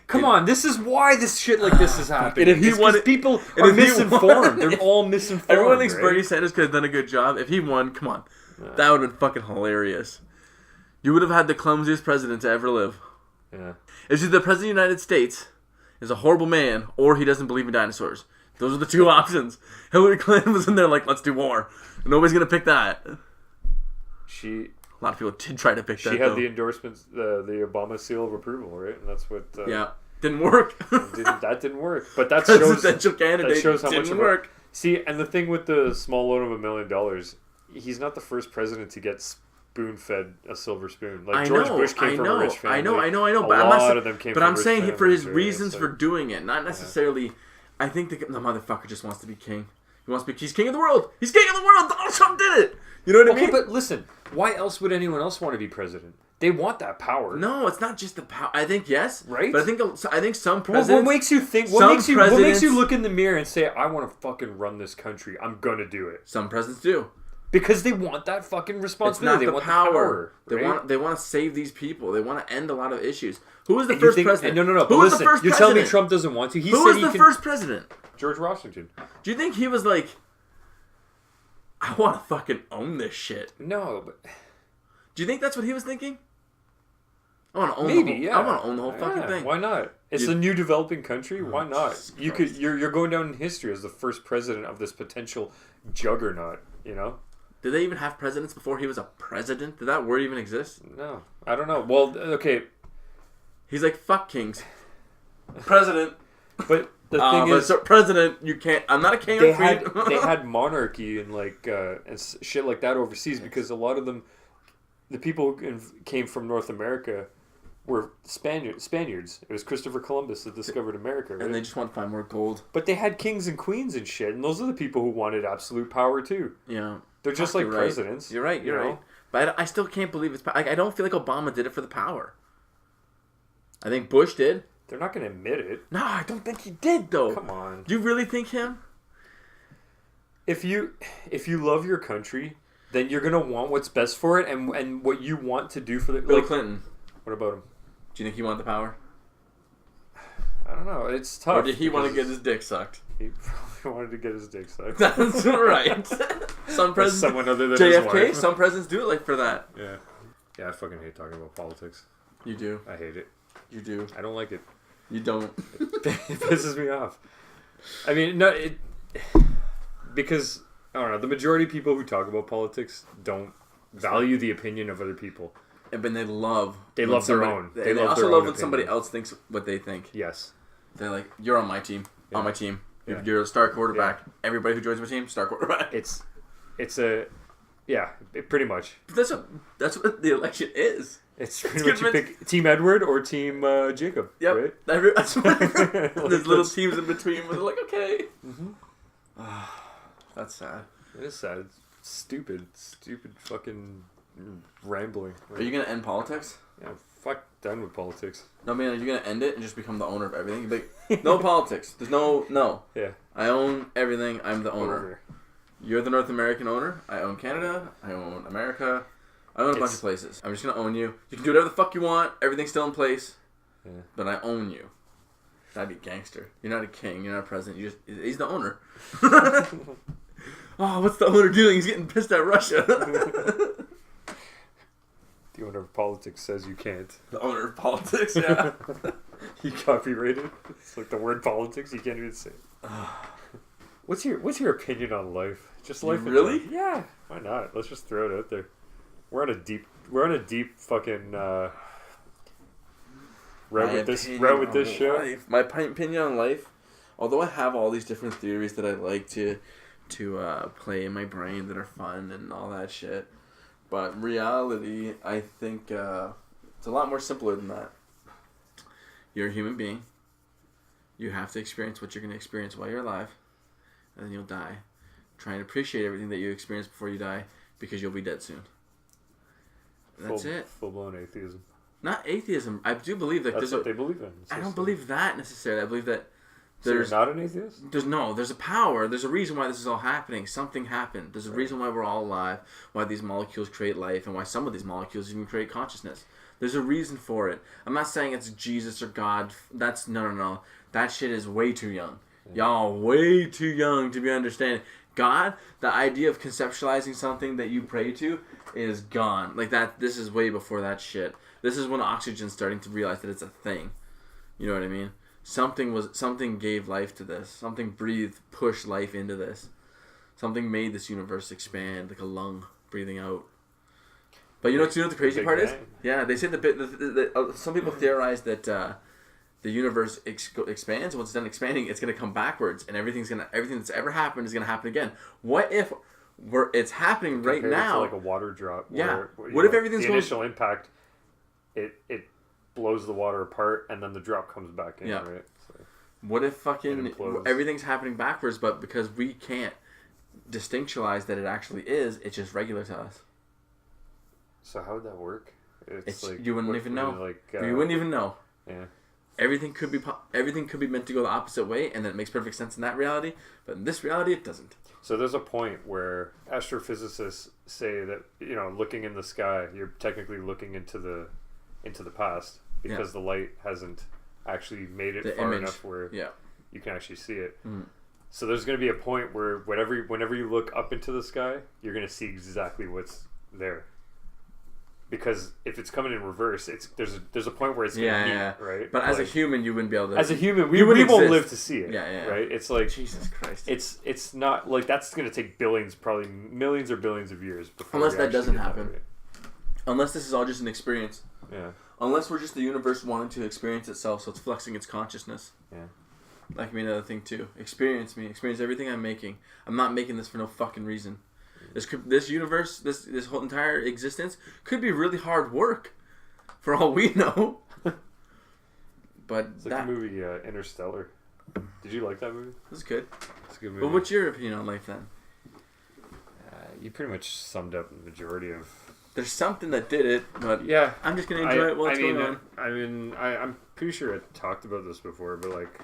Come on, this is why this shit like this is happening. And if he won, people are misinformed. They're all misinformed. Everyone thinks Bernie Sanders could have done a good job. If he won, come on. That would have been fucking hilarious. You would have had the clumsiest president to ever live. Yeah. It's either the president of the United States is a horrible man or he doesn't believe in dinosaurs. Those are the two options. Hillary Clinton was in there like, let's do war. Nobody's going to pick that. A lot of people did try to pick that, She had the endorsements, the Obama seal of approval, right? And that's what... Didn't work. That didn't work. But that shows... Presidential candidate that shows how didn't much work. See, and the thing with the small loan of $1 million... He's not the first president to get spoon-fed a silver spoon. Like I George know, Bush came from a rich family. I know. A But lot of them came but from I'm rich saying for his families, right? reasons It's for like- doing it, not necessarily. I think the motherfucker just wants to be king. He wants to be. He's king of the world. He's king of the world. Donald Trump did it. You know what I Okay, mean? but listen, why else would anyone else want to be president? They want that power. No, it's not just the power. I think yes, Right? But I think some Well, presidents. what makes you think? some What makes you presidents- look in the mirror and say, "I want to fucking run this country. I'm gonna do it." Some presidents do. Because they want that fucking It's responsibility. not They the want power. the power. They want to save these people. They want to end a lot of issues. Who was the And you first think- president? No. Who But was listen, the first you're president? telling me Trump doesn't want to? He Who said was he the can- first president? George Washington. Do you think he was like, I want to fucking own this shit? No, but Do you think that's what he was thinking? I want to own. maybe. the whole, Yeah, I want to own the whole fucking Yeah, thing. Why not? It's a new developing country. Why not? Jesus You Christ. could. You're going down in history as the first president of this potential juggernaut. You know. Did they even have presidents before he was a president? Did that word even exist? No, I don't know. Well, okay, He's like, fuck kings. President. but the thing But is, so, president, you can't. I'm not a king. they I'm had free. they had monarchy and shit like that overseas because a lot of them, the people who came from North America, were Spaniards. It was Christopher Columbus that discovered America, right? And they just want to find more gold. But they had kings and queens and shit, and those are the people who wanted absolute power too. Yeah. They're just Fuck, like you're right. presidents. You're right. You're you know? right. But I still can't believe it's. I don't feel like Obama did it for the power. I think Bush did. They're not going to admit it. No, I don't think he did though. Come on. Do you really think him? If you love your country, then you're gonna want what's best for it, and what you want to do for the. Bill like, Clinton. What about him? Do you think he wanted the power? I don't know. It's tough. Or did he want to because get his dick sucked? He probably wanted to get his dick sucked. That's right. Some By presidents. someone other than his JFK. wife. Some presidents do it like for that. Yeah. Yeah, I fucking hate talking about politics. You do. I hate it. You do. I don't like it. You don't. It pisses me off. I mean, no, because I don't know. The majority of people who talk about politics don't value the opinion of other people. And then they love. They when love their somebody- own. They love also their love own when somebody opinion. else thinks what they think. Yes. They're like, "You're on my team. Yeah. On my team. Yeah. You're a star quarterback. Everybody who joins my team, star quarterback." It's pretty much. But that's what the election is. It's pretty It's much you good, pick Team Edward or Team Jacob. Yep. Right? That's what there's little That's- teams in between where they're like, okay. That's sad. It is sad. It's stupid fucking rambling. Are you gonna end politics? Yeah, fuck done with politics. No, man. Are you gonna end it and just become the owner of everything? Like, no politics. There's no. Yeah. I own everything. I'm the owner. Over. You're the North American owner. I own Canada. I own America. I own a bunch of places. I'm just gonna own you. You can do whatever the fuck you want. Everything's still in place. Yeah. But I own you. That'd be gangster. You're not a king. You're not a president. He's the owner. Oh, what's the owner doing? He's getting pissed at Russia. The owner of politics says you can't. The owner of politics, yeah. You copyrighted. It's like the word politics. You can't even say it. What's your opinion on life? Just life. in really? general. Yeah. Why not? Let's just throw it out there. We're on a deep fucking route with this show. Life. My opinion on life, although I have all these different theories that I like to play in my brain that are fun and all that shit, but reality, I think it's a lot more simpler than that. You're a human being. You have to experience what you're going to experience while you're alive, and then you'll die. Try and appreciate everything that you experience before you die, because you'll be dead soon. That's it. Full blown atheism. Not atheism. I do believe that That's what they believe in. I don't believe that necessarily. I believe that So you're there's not an atheist? there's a power. There's a reason why this is all happening. Something happened. There's a reason why we're all alive. Why these molecules create life, and why some of these molecules even create consciousness. There's a reason for it. I'm not saying it's Jesus or God. That's no. That shit is way too young. Y'all way too young to be understanding. God, the idea of conceptualizing something that you pray to is gone. Like that. This is way before that shit. This is when oxygen's starting to realize that it's a thing. You know what I mean? Something gave life to this. Something breathed, pushed life into this. Something made this universe expand like a lung breathing out. But you know what the crazy part is? Yeah, they say some people theorize that the universe expands. Once it's done expanding, it's gonna come backwards, and everything that's ever happened is gonna happen again. What if it's happening right Compared now. to like a water drop. Yeah. Where, What if everything's the going... initial impact, it blows the water apart, and then the drop comes back in, right? So what if fucking implodes. everything's happening backwards, but because we can't distinctualize that it actually is, it's just regular to us. So how would that work? It's like, you wouldn't even know. Like, you wouldn't even know. Yeah. Everything could be meant to go the opposite way, and then it makes perfect sense in that reality. But in this reality, it doesn't. So there's a point where astrophysicists say that, you know, looking in the sky, you're technically looking into the past because the light hasn't actually made it far enough where you can actually see it. Mm. So there's going to be a point where whenever you look up into the sky, you're going to see exactly what's there. Because if it's coming in reverse, there's a point where it's going to meet, right? But as a human, you wouldn't be able to. As a human, we won't live to see it. Right? It's like Jesus Christ. It's not like that's going to take billions, probably millions or billions of years before. Unless that doesn't happen. Unless this is all just an experience. Yeah. Unless we're just the universe wanting to experience itself, so it's flexing its consciousness. Yeah. That can be another thing too. Experience me. Experience everything I'm making. I'm not making this for no fucking reason. This universe, this whole entire existence could be really hard work, for all we know. But it's like the movie Interstellar. Did you like that movie? It was good. It's a good movie. But what's your opinion on life then? You pretty much summed up the majority of. There's something that did it, but yeah, I'm just gonna enjoy it while it's going on. I'm pretty sure I talked about this before, but like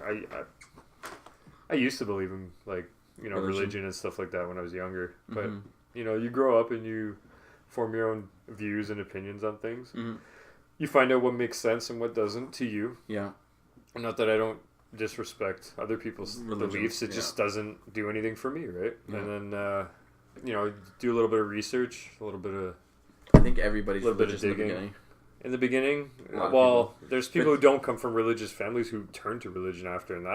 I used to believe in like religion and stuff like that when I was younger, but. You know, you grow up and you form your own views and opinions on things. Mm-hmm. You find out what makes sense and what doesn't to you. Yeah. Not that I don't disrespect other people's beliefs. It just doesn't do anything for me, right? Yeah. And then, do a little bit of research, a little bit of... I think everybody's religious in the beginning. In the beginning? Well, there's people who don't come from religious families who turn to religion after, and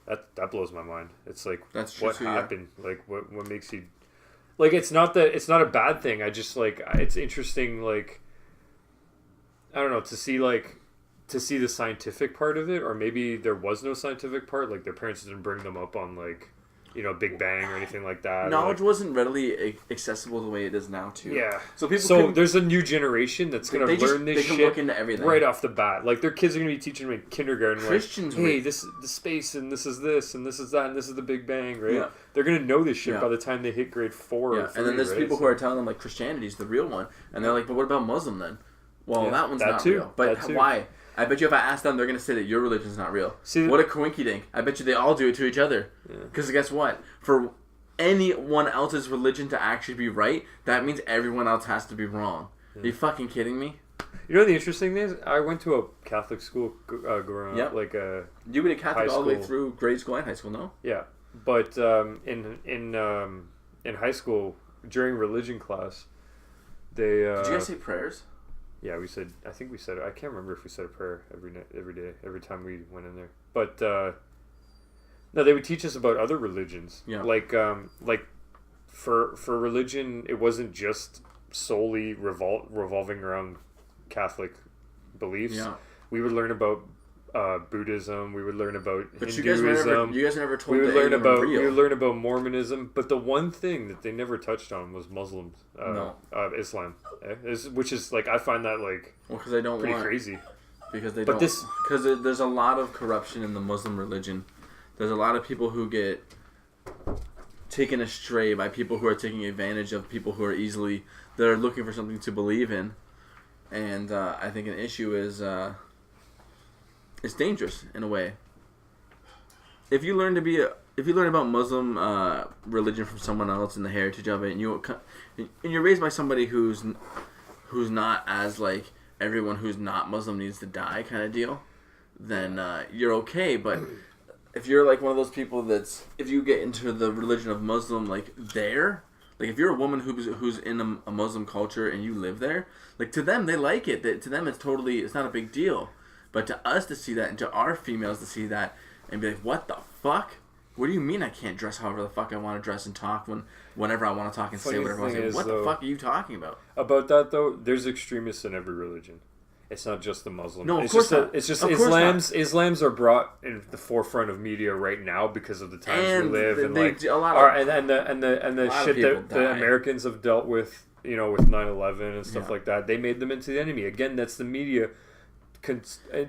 that blows my mind. It's like, what happened? Yeah. Like, what makes you... Like, it's not a bad thing. I just, like, it's interesting, like, I don't know, to see the scientific part of it, or maybe there was no scientific part, like, their parents didn't bring them up on, like, Big Bang or anything like that. Knowledge wasn't readily accessible the way it is now, too. Yeah. So there's a new generation that's going to learn this shit look into everything right off the bat. Like, their kids are going to be teaching them in kindergarten, Christians, like, hey, this is the space, and this is this, and this is that, and this is the Big Bang, right? Yeah. They're going to know this shit by the time they hit grade 4 or 3, and then there's people who are telling them, like, Christianity is the real one, and they're like, but what about Muslim, then? Well, that one's not real. But why? I bet you if I ask them, they're going to say that your religion's not real. See, what a coinky-dink. I bet you they all do it to each other. Because guess what? For anyone else's religion to actually be right, that means everyone else has to be wrong. Are you fucking kidding me? You know the interesting thing is, I went to a Catholic school growing up, like a you were a Catholic all the way through grade school and high school, no? Yeah, but in high school during religion class, they did you guys say prayers? Yeah, I think we said it. I can't remember if we said a prayer every day, every time we went in there. But no, they would teach us about other religions. Yeah. Like for religion, it wasn't just solely revolving around Catholic beliefs. Yeah. We would learn about Buddhism. We would learn about Hinduism. You guys never told we would learn about Mormonism. But the one thing that they never touched on was Muslims. Islam, which is like, I find that like because they don't pretty crazy. Because they don't. Because there's a lot of corruption in the Muslim religion. There's a lot of people who get taken astray by people who are taking advantage of people who are they're looking for something to believe in, and I think an issue is it's dangerous in a way. If you learn about Muslim religion from someone else and the heritage of it, and you're raised by somebody who's not as like everyone who's not Muslim needs to die kind of deal, then you're okay. But if you're like one of those people if you get into the religion of Muslim, like if you're a woman who's in a Muslim culture and you live there, like to them they like it. To them it's not a big deal. But to us to see that, and to our females to see that, and be like, what the fuck? What do you mean I can't dress however the fuck I want to dress and talk whenever I want to talk and say whatever I want to say? What the fuck are you talking about? About that though, there's extremists in every religion. It's not just the Muslims. No, of it's course just not. It's just Of course Islams are brought in the forefront of media right now because of the times And we live, and they- like a lot of- and the lot of shit people that the die. Americans have dealt with, with 9/11 and stuff Yeah. like that. They made them into the enemy. Again, that's the media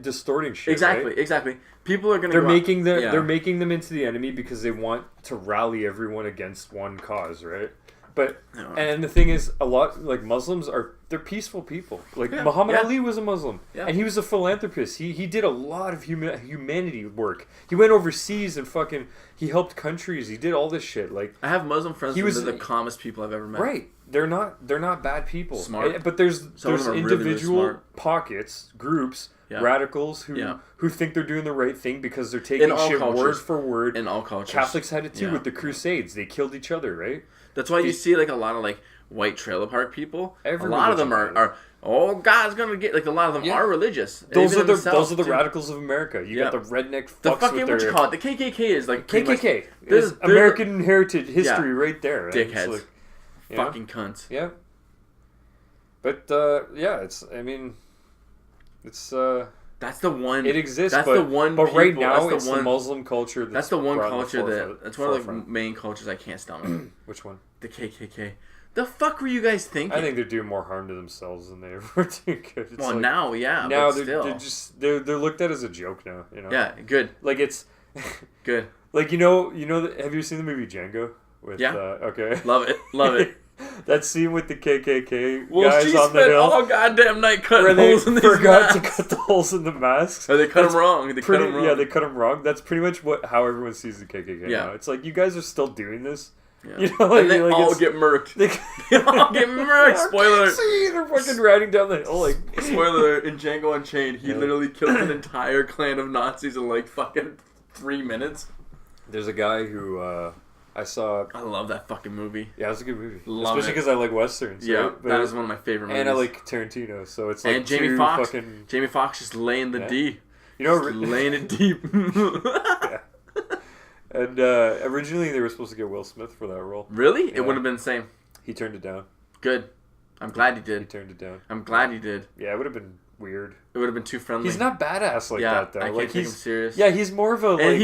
distorting shit. Exactly, right? exactly. People are gonna. They're go making out, yeah. they're making them into the enemy because they want to rally everyone against one cause, right? But and the thing is, a lot like Muslims they're peaceful people. Like Muhammad Ali was a Muslim, and he was a philanthropist. He did a lot of humanity work. He went overseas and he helped countries. He did all this shit. Like I have Muslim friends. He was They're the calmest people I've ever met. right. They're not bad people. Smart. But there's Some of them are really, really individual smart. pockets, groups, radicals who think they're doing the right thing because they're taking shit word for word. In all cultures, Catholics had it too with the Crusades. They killed each other, right? That's why you see like a lot of like white trailer park people. Every a lot of them religion are oh God's gonna get like a lot of them are religious. Those Even are in the South, too. radicals of America. You got the redneck fucks The fucking with what you their call it? The KKK is like KKK. They're American heritage history right there. Right? Dickheads. It's like, fucking cunts. Yeah. But it's that's the one. It exists. That's but, the one. But people, right now, that's it's the Muslim culture. That's the one culture that. That's one of the main cultures I can't stomach. Which one? The KKK. The fuck were you guys thinking? I think they're doing more harm to themselves than they ever were doing good. It's well, like, now, now but still. they're looked at as a joke now. Yeah, good. Like it's good. Like have you seen the movie Django? With, okay. Love it. That scene with the KKK well, guys she on the spent hill, all goddamn night cutting where they holes in these forgot to masks. cut the holes in the masks. Or they cut them wrong. Yeah, they cut them wrong. That's pretty much how everyone sees the KKK now. It's like, you guys are still doing this. Yeah. And they all get murked. They all get murked. Spoiler. See, they're fucking riding down the hill like. Spoiler: in Django Unchained, he literally killed an entire clan of Nazis in like fucking 3 minutes. There's a guy who I saw. I love that fucking movie. Yeah, it's a good movie. Love Especially because I like westerns. Yeah, right? that is one of my favorite movies. And I like Tarantino, so it's like and Jamie Foxx. Fucking... Jamie Foxx just laying the D. Laying it deep. Yeah. And originally they were supposed to get Will Smith for that role. Really? Yeah. It wouldn't have been the same. He turned it down. Good. I'm glad he did. He turned it down. I'm glad he did. Yeah, it would have been weird. It would have been too friendly. He's not badass like that though. I can't take him serious. Yeah, he's more of a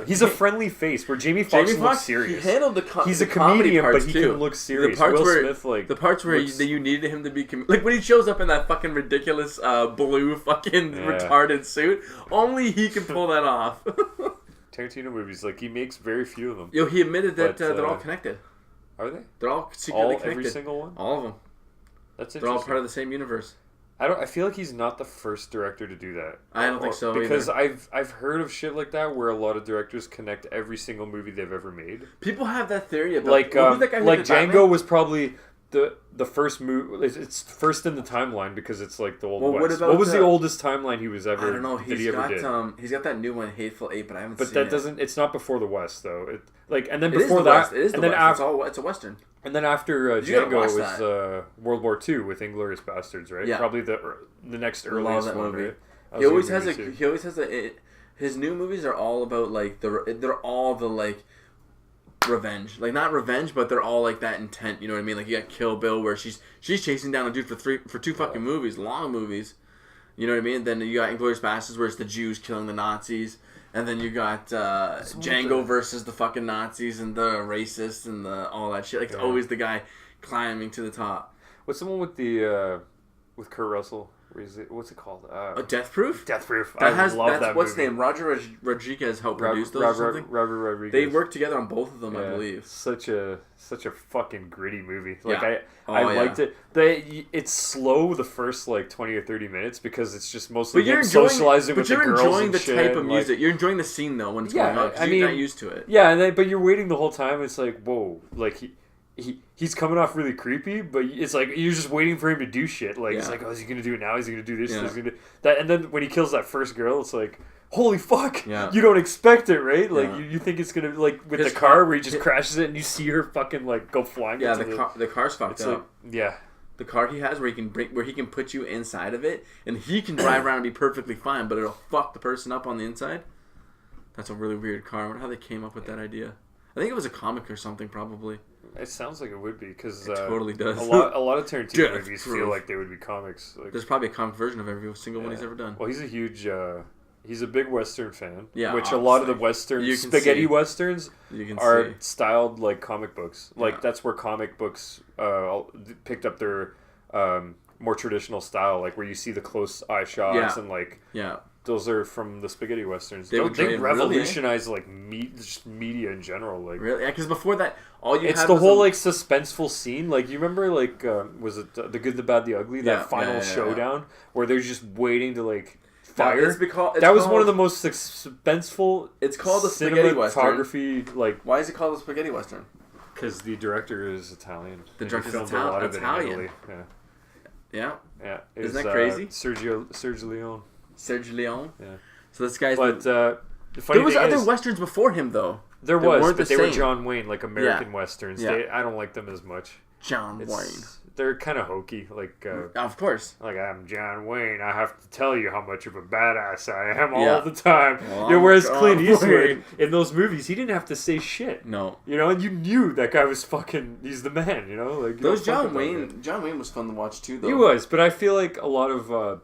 he's a friendly face where Jamie Foxx looks serious. He handled he's the a comedian, parts but he too. can look serious. The parts Will where, Smith, the parts where you needed him to be like when he shows up in that fucking ridiculous blue fucking retarded suit. Only he can pull that off. Tarantino movies, like he makes very few of them. Yo, he admitted that they're all connected. Are they? They're all secretly connected. Every single one. All of them. That's interesting. They're all part of the same universe. I feel like he's not the first director to do that. I don't think so because either. I've heard of shit like that where a lot of directors connect every single movie they've ever made. People have that theory about like Django Batman? Was probably the first movie. It's first in the timeline because it's like the old West. What was the oldest timeline he was ever? I don't know. He ever did? He's got that new one, Hateful Eight, but I haven't. But seen that it. doesn't. It's not before the West though. And then it before is that, West. It is and the then West. after It's a Western. And then after Django, it was World War II with Inglourious Basterds, right? Yeah. Probably the next earliest one, movie. right? He always has his new movies are all about like they're all the like revenge, like not revenge, but they're all like that intent. You know what I mean? Like you got Kill Bill where she's chasing down a dude for two fucking movies, long movies. You know what I mean? Then you got Inglourious Basterds where it's the Jews killing the Nazis. And then you got Django versus the fucking Nazis and the racists and all that shit. Like it's always the guy climbing to the top. What's the one with with Kurt Russell? What's it called? Death Proof? Death Proof. What's his name? Roger Rodriguez helped produce those or something? Robert Rodriguez. They worked together on both of them, I believe. Such a fucking gritty movie. Like yeah. I liked it. It's slow the first like 20 or 30 minutes because it's just mostly socializing with the girls. But you're enjoying the type of music. You're enjoying the scene though when it's going on. I mean, you're not used to it. Yeah, but you're waiting the whole time. It's like, whoa, like he's coming off really creepy, but it's like you're just waiting for him to do shit. Like it's like, oh, is he gonna do it now? Is he gonna do this? Is he gonna do that? And then when he kills that first girl, it's like, holy fuck! Yeah. You don't expect it, right? Like you think it's gonna like with the car where he just crashes it and you see her fucking like go flying. Yeah, the car's fucked up. Yeah. The car he has where he can put you inside of it and he can drive around and be perfectly fine, but it'll fuck the person up on the inside. That's a really weird car. I wonder how they came up with that idea. I think it was a comic or something, probably. It sounds like it would be because It totally does. A lot of Tarantino Death movies Proof. feel like they would be comics. Like, There's probably a comic version of every single one he's ever done. well, he's a huge. He's a big Western fan. Yeah, which a lot of the obviously. Western You can spaghetti see. westerns You can are see. styled like comic books. Like Yeah. that's where comic books picked up their more traditional style, like where you see the close eye shots Yeah. and like Yeah. those are from the spaghetti westerns. They would They really, revolutionized like just media in general. Like Really? Yeah, because before that, all you it's had the was whole a- like suspenseful scene. Like you remember like was it The Good, the Bad, the Ugly? Yeah, That final yeah. showdown where they're just waiting to like That fire. is because- it's That was one called- of the most suspenseful. It's called the spaghetti western. cinematography, like Why is it called a spaghetti western? because the director is Italian. The And he director's filmed a lot of it in Italian. Italy. Yeah, Yeah, yeah. Isn't that crazy? Sergio Leone. Sergio Leone. Yeah, So this guy's. but the funny there was thing other is, westerns before him though. there that was, weren't but the they were same. John Wayne, like American westerns. Yeah. I don't like them as much. John It's, they're kind of hokey, like. Wayne. Of course. Like, I'm John Wayne. I have to tell you how much of a badass I am Yeah. all the time. Well, You know, whereas John Clint Eastwood, Wayne. in those movies, he didn't have to say shit. No. You know, and you knew that guy was fucking, he's the man, you know? Like, you Those don't fuck John with that guy. Wayne. John Wayne was fun to watch too, though. He was, but I feel like a lot of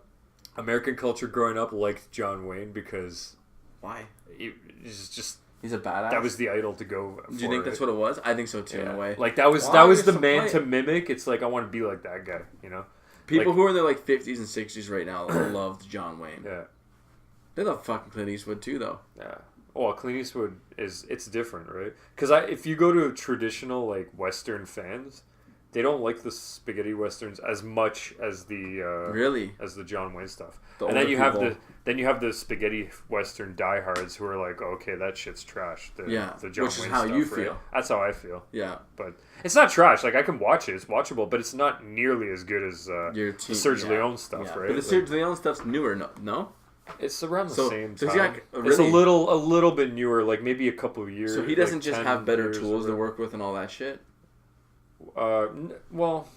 American culture growing up liked John Wayne because Why? he's just, He's a badass. that was the idol to go for. Do you think that's what it was? I think so too, in a way. Like, that was Well, the there's man some to mimic. It's like, I want to be like that guy, you know? People like- who are in their like 50s and 60s right now loved John Wayne. Yeah. They love fucking Clint Eastwood too, though. Yeah. Well, Clint Eastwood it's different, right? Because if you go to traditional like Western fans, they don't like the spaghetti westerns as much as the Really? as the John Wayne stuff. The And then older you people. have the spaghetti western diehards who are like, okay, that shit's trash. Yeah, the John which is Wayne how stuff, you right? feel. That's how I feel. Yeah. But it's not trash. Like I can watch it; it's watchable, but it's not nearly as good as Your the team, Sergio Leone stuff, yeah. right? But the Like, Sergio Leone stuff's newer, no? it's around the So- same so time. he's got It's a really- little bit newer, like maybe a couple of years. So he doesn't like just 10 have better years tools or to whatever. work with and all that shit? Well,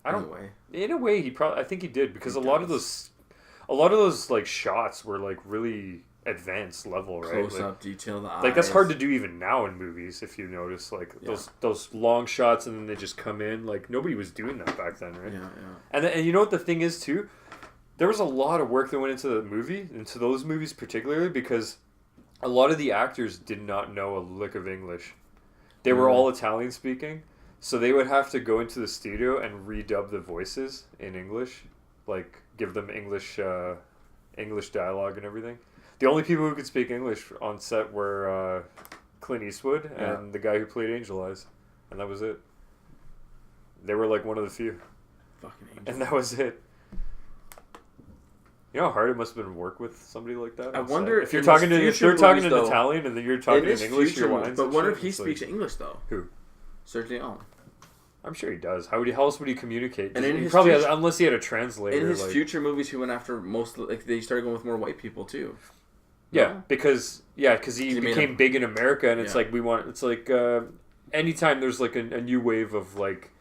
I don't. Anyway. In a way, I think he did because a lot of those like shots were like really advanced level, right? Close Like, up, detail, the eyes. like that's hard to do even now in movies if you notice. Like Yeah. those long shots and then they just come in. Like nobody was doing that back then, right? Yeah, yeah. And you know what the thing is too, there was a lot of work that went into the movie, into those movies particularly, because a lot of the actors did not know a lick of English. They were Really? all Italian speaking, so they would have to go into the studio and redub the voices in English, like give them English dialogue and everything. The only people who could speak English on set were Clint Eastwood and the guy who played Angel Eyes, and that was it. They were like one of the few. Fucking angel. And that was it. You know how hard it must have been to work with somebody like that? I on set? wonder if you're in talking his to if future they're talking movies, in though, Italian and then you're talking in his English, future your movies, lines. but and what shit, if he it's like- speaks English though? Who? Sergio Leone. I'm sure he does. How else would he communicate? And in he his probably future- unless he had a translator. In his like, future movies, he went after like they started going with more white people too. yeah, No? because he He made became a- big in America, and it's Yeah. like it's like anytime there's like a new wave of like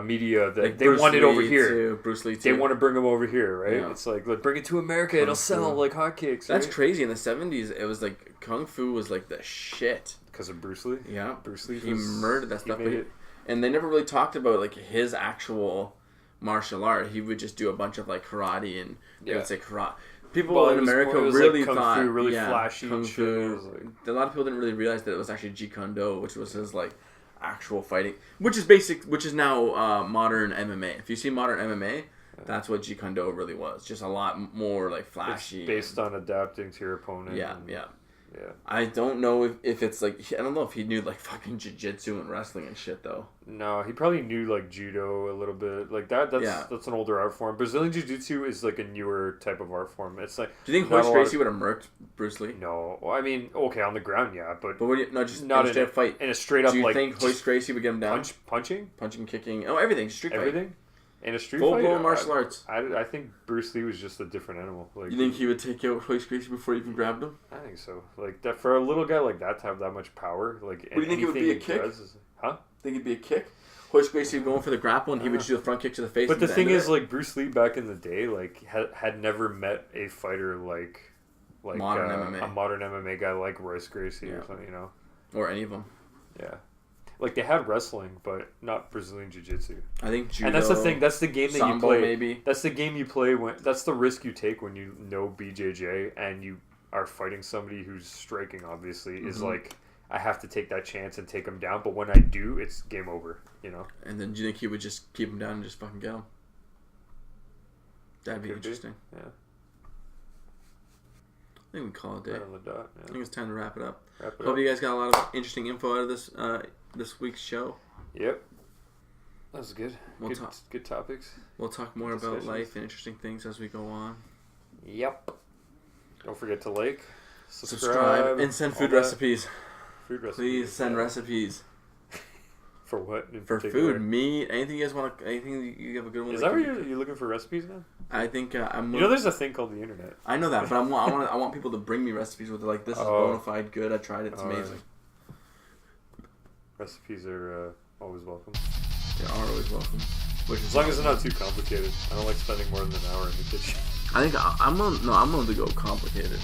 media that Like they Bruce want it over Lee here. too, Bruce Lee too. They want to bring him over here, right? Yeah. It's like bring it to America, it'll sell Fu. like hotcakes. That's right? crazy. In the 70s, it was like Kung Fu was like the shit. Because of Bruce Lee. Yeah, Bruce Lee he was- murdered that he stuff. made But it. and they never really talked about like his actual martial art. He would just do a bunch of like karate and they Yeah. would say karate. People Well, it in was America more- it was really like Kung thought Fu, really yeah, flashy Kung and shit. Fu. It was like- A lot of people didn't really realize that it was actually Jeet Kune Do, which was his like actual fighting, which is now modern MMA. If you see modern MMA, that's what Jeet Kune Do really was. Just a lot more like It's flashy. based on adapting to your opponent. Yeah, and- yeah. yeah. I don't know if it's like I don't know if he knew like fucking jiu-jitsu and wrestling and shit though. No, he probably knew like judo a little bit. Like that's Yeah. that's an older art form. Brazilian Jiu-Jitsu is like a newer type of art form. It's like Do you think not a Hoist lot Gracie of- would have murked Bruce Lee? No, well, I mean, okay, on the ground, yeah, but But what do you, no, just not in a in straight fight. in a straight up Do you like think Hoist Gracie would get him down? punching Punching, kicking, oh everything, street fight. everything in a street Full fight. blown martial arts. I think Bruce Lee was just a different animal. Like You think he would take out Hoist Gracie before he even grabbed him? I think so. Like that for a little guy like that to have that much power. Like do you think it would be a anything he kick? does is- huh? Think it'd be a kick? Hoist Gracie would go in for the grapple and he would just do a front kick to the face. But at the end thing of is, it. like Bruce Lee back in the day, like had never met a fighter like Modern MMA. a modern MMA guy like Royce Gracie Yeah. or something, you know? or any of them. Yeah. like they had wrestling, but not Brazilian Jiu-Jitsu. I think judo. And that's the thing. That's the game that you Sambo, play. maybe. That's the game you play when. That's the risk you take when you know BJJ and you are fighting somebody who's striking. Obviously, is like I have to take that chance and take him down. But when I do, it's game over. You know. And then do you think he would just keep him down and just fucking get him? That'd be interesting. Yeah. I think we call it a day. Right on the dot. I think it's time to wrap it up. Wrap it Hope up. you guys got a lot of interesting info out of this week's show. Yep. That was good. We'll Good, talk- good topics. We'll talk more about Discussions. life and interesting things as we go on. Yep. Don't forget to like, Subscribe and send food all that. recipes. Food recipes. Please send recipes For what? In for particular? food, meat, anything you guys want. Anything you have a good one. Is that where you're looking for recipes now? I think I'm. You know, there's a thing called the internet. I know that, but I want people to bring me recipes where they're like, "This is bona fide good. I tried it. It's amazing." Recipes are always welcome. They are always welcome. As long as they're not too complicated. I don't like spending more than an hour in the kitchen. I think I'm willing to go complicated.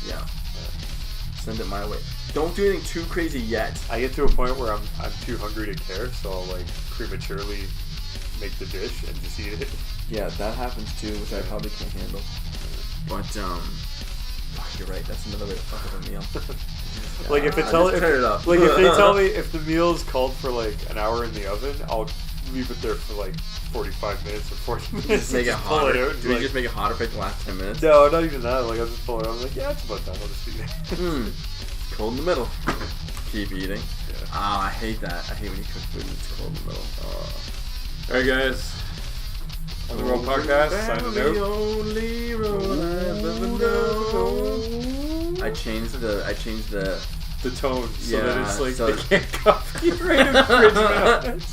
Yeah. Send it my way. Don't do anything too crazy yet. I get to a point where I'm too hungry to care, so I'll like prematurely make the dish and just eat it. Yeah, that happens too, which I probably can't handle. But fuck, you're right. That's another way to fuck up a meal. Like if turn it up. Like if they tell me if the meal's called for like an hour in the oven, I'll leave it there for like 45 minutes or 40 minutes. Just make it pull hotter. it out and Do be you just make it hotter for like the last 10 minutes? No, not even that. Like I'll just pull it out. I'm like, yeah, it's about time. I'll just eat it. Cold in the middle. Keep eating. Yeah. Ah, I hate that. I hate when you cook food and it's cold in the middle. Alright guys. On the Road Podcast, signing The out. only road I've ever known. I changed the The tone so that Yeah, it's like so- they can't copyright infringement.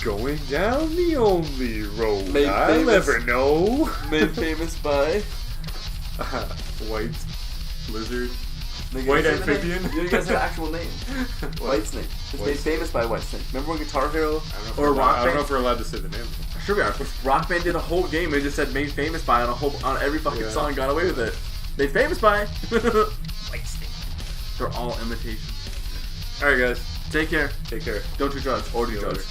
Going down the only road Made I'll famous. ever know. made famous by White lizard. You White guys say the amphibian? name? You guys have an actual name. White Snake. It's made famous by White Snake. Remember when Guitar Hero or Rock I don't know Band? if we're allowed to say the name. Sure we are. Rock Band did a whole game and just said made famous by on every fucking Yeah. song and got away with it. Made famous by White Snake. They're all imitations. Alright guys, Take care. take care. Don't do drugs or do See you drugs. later.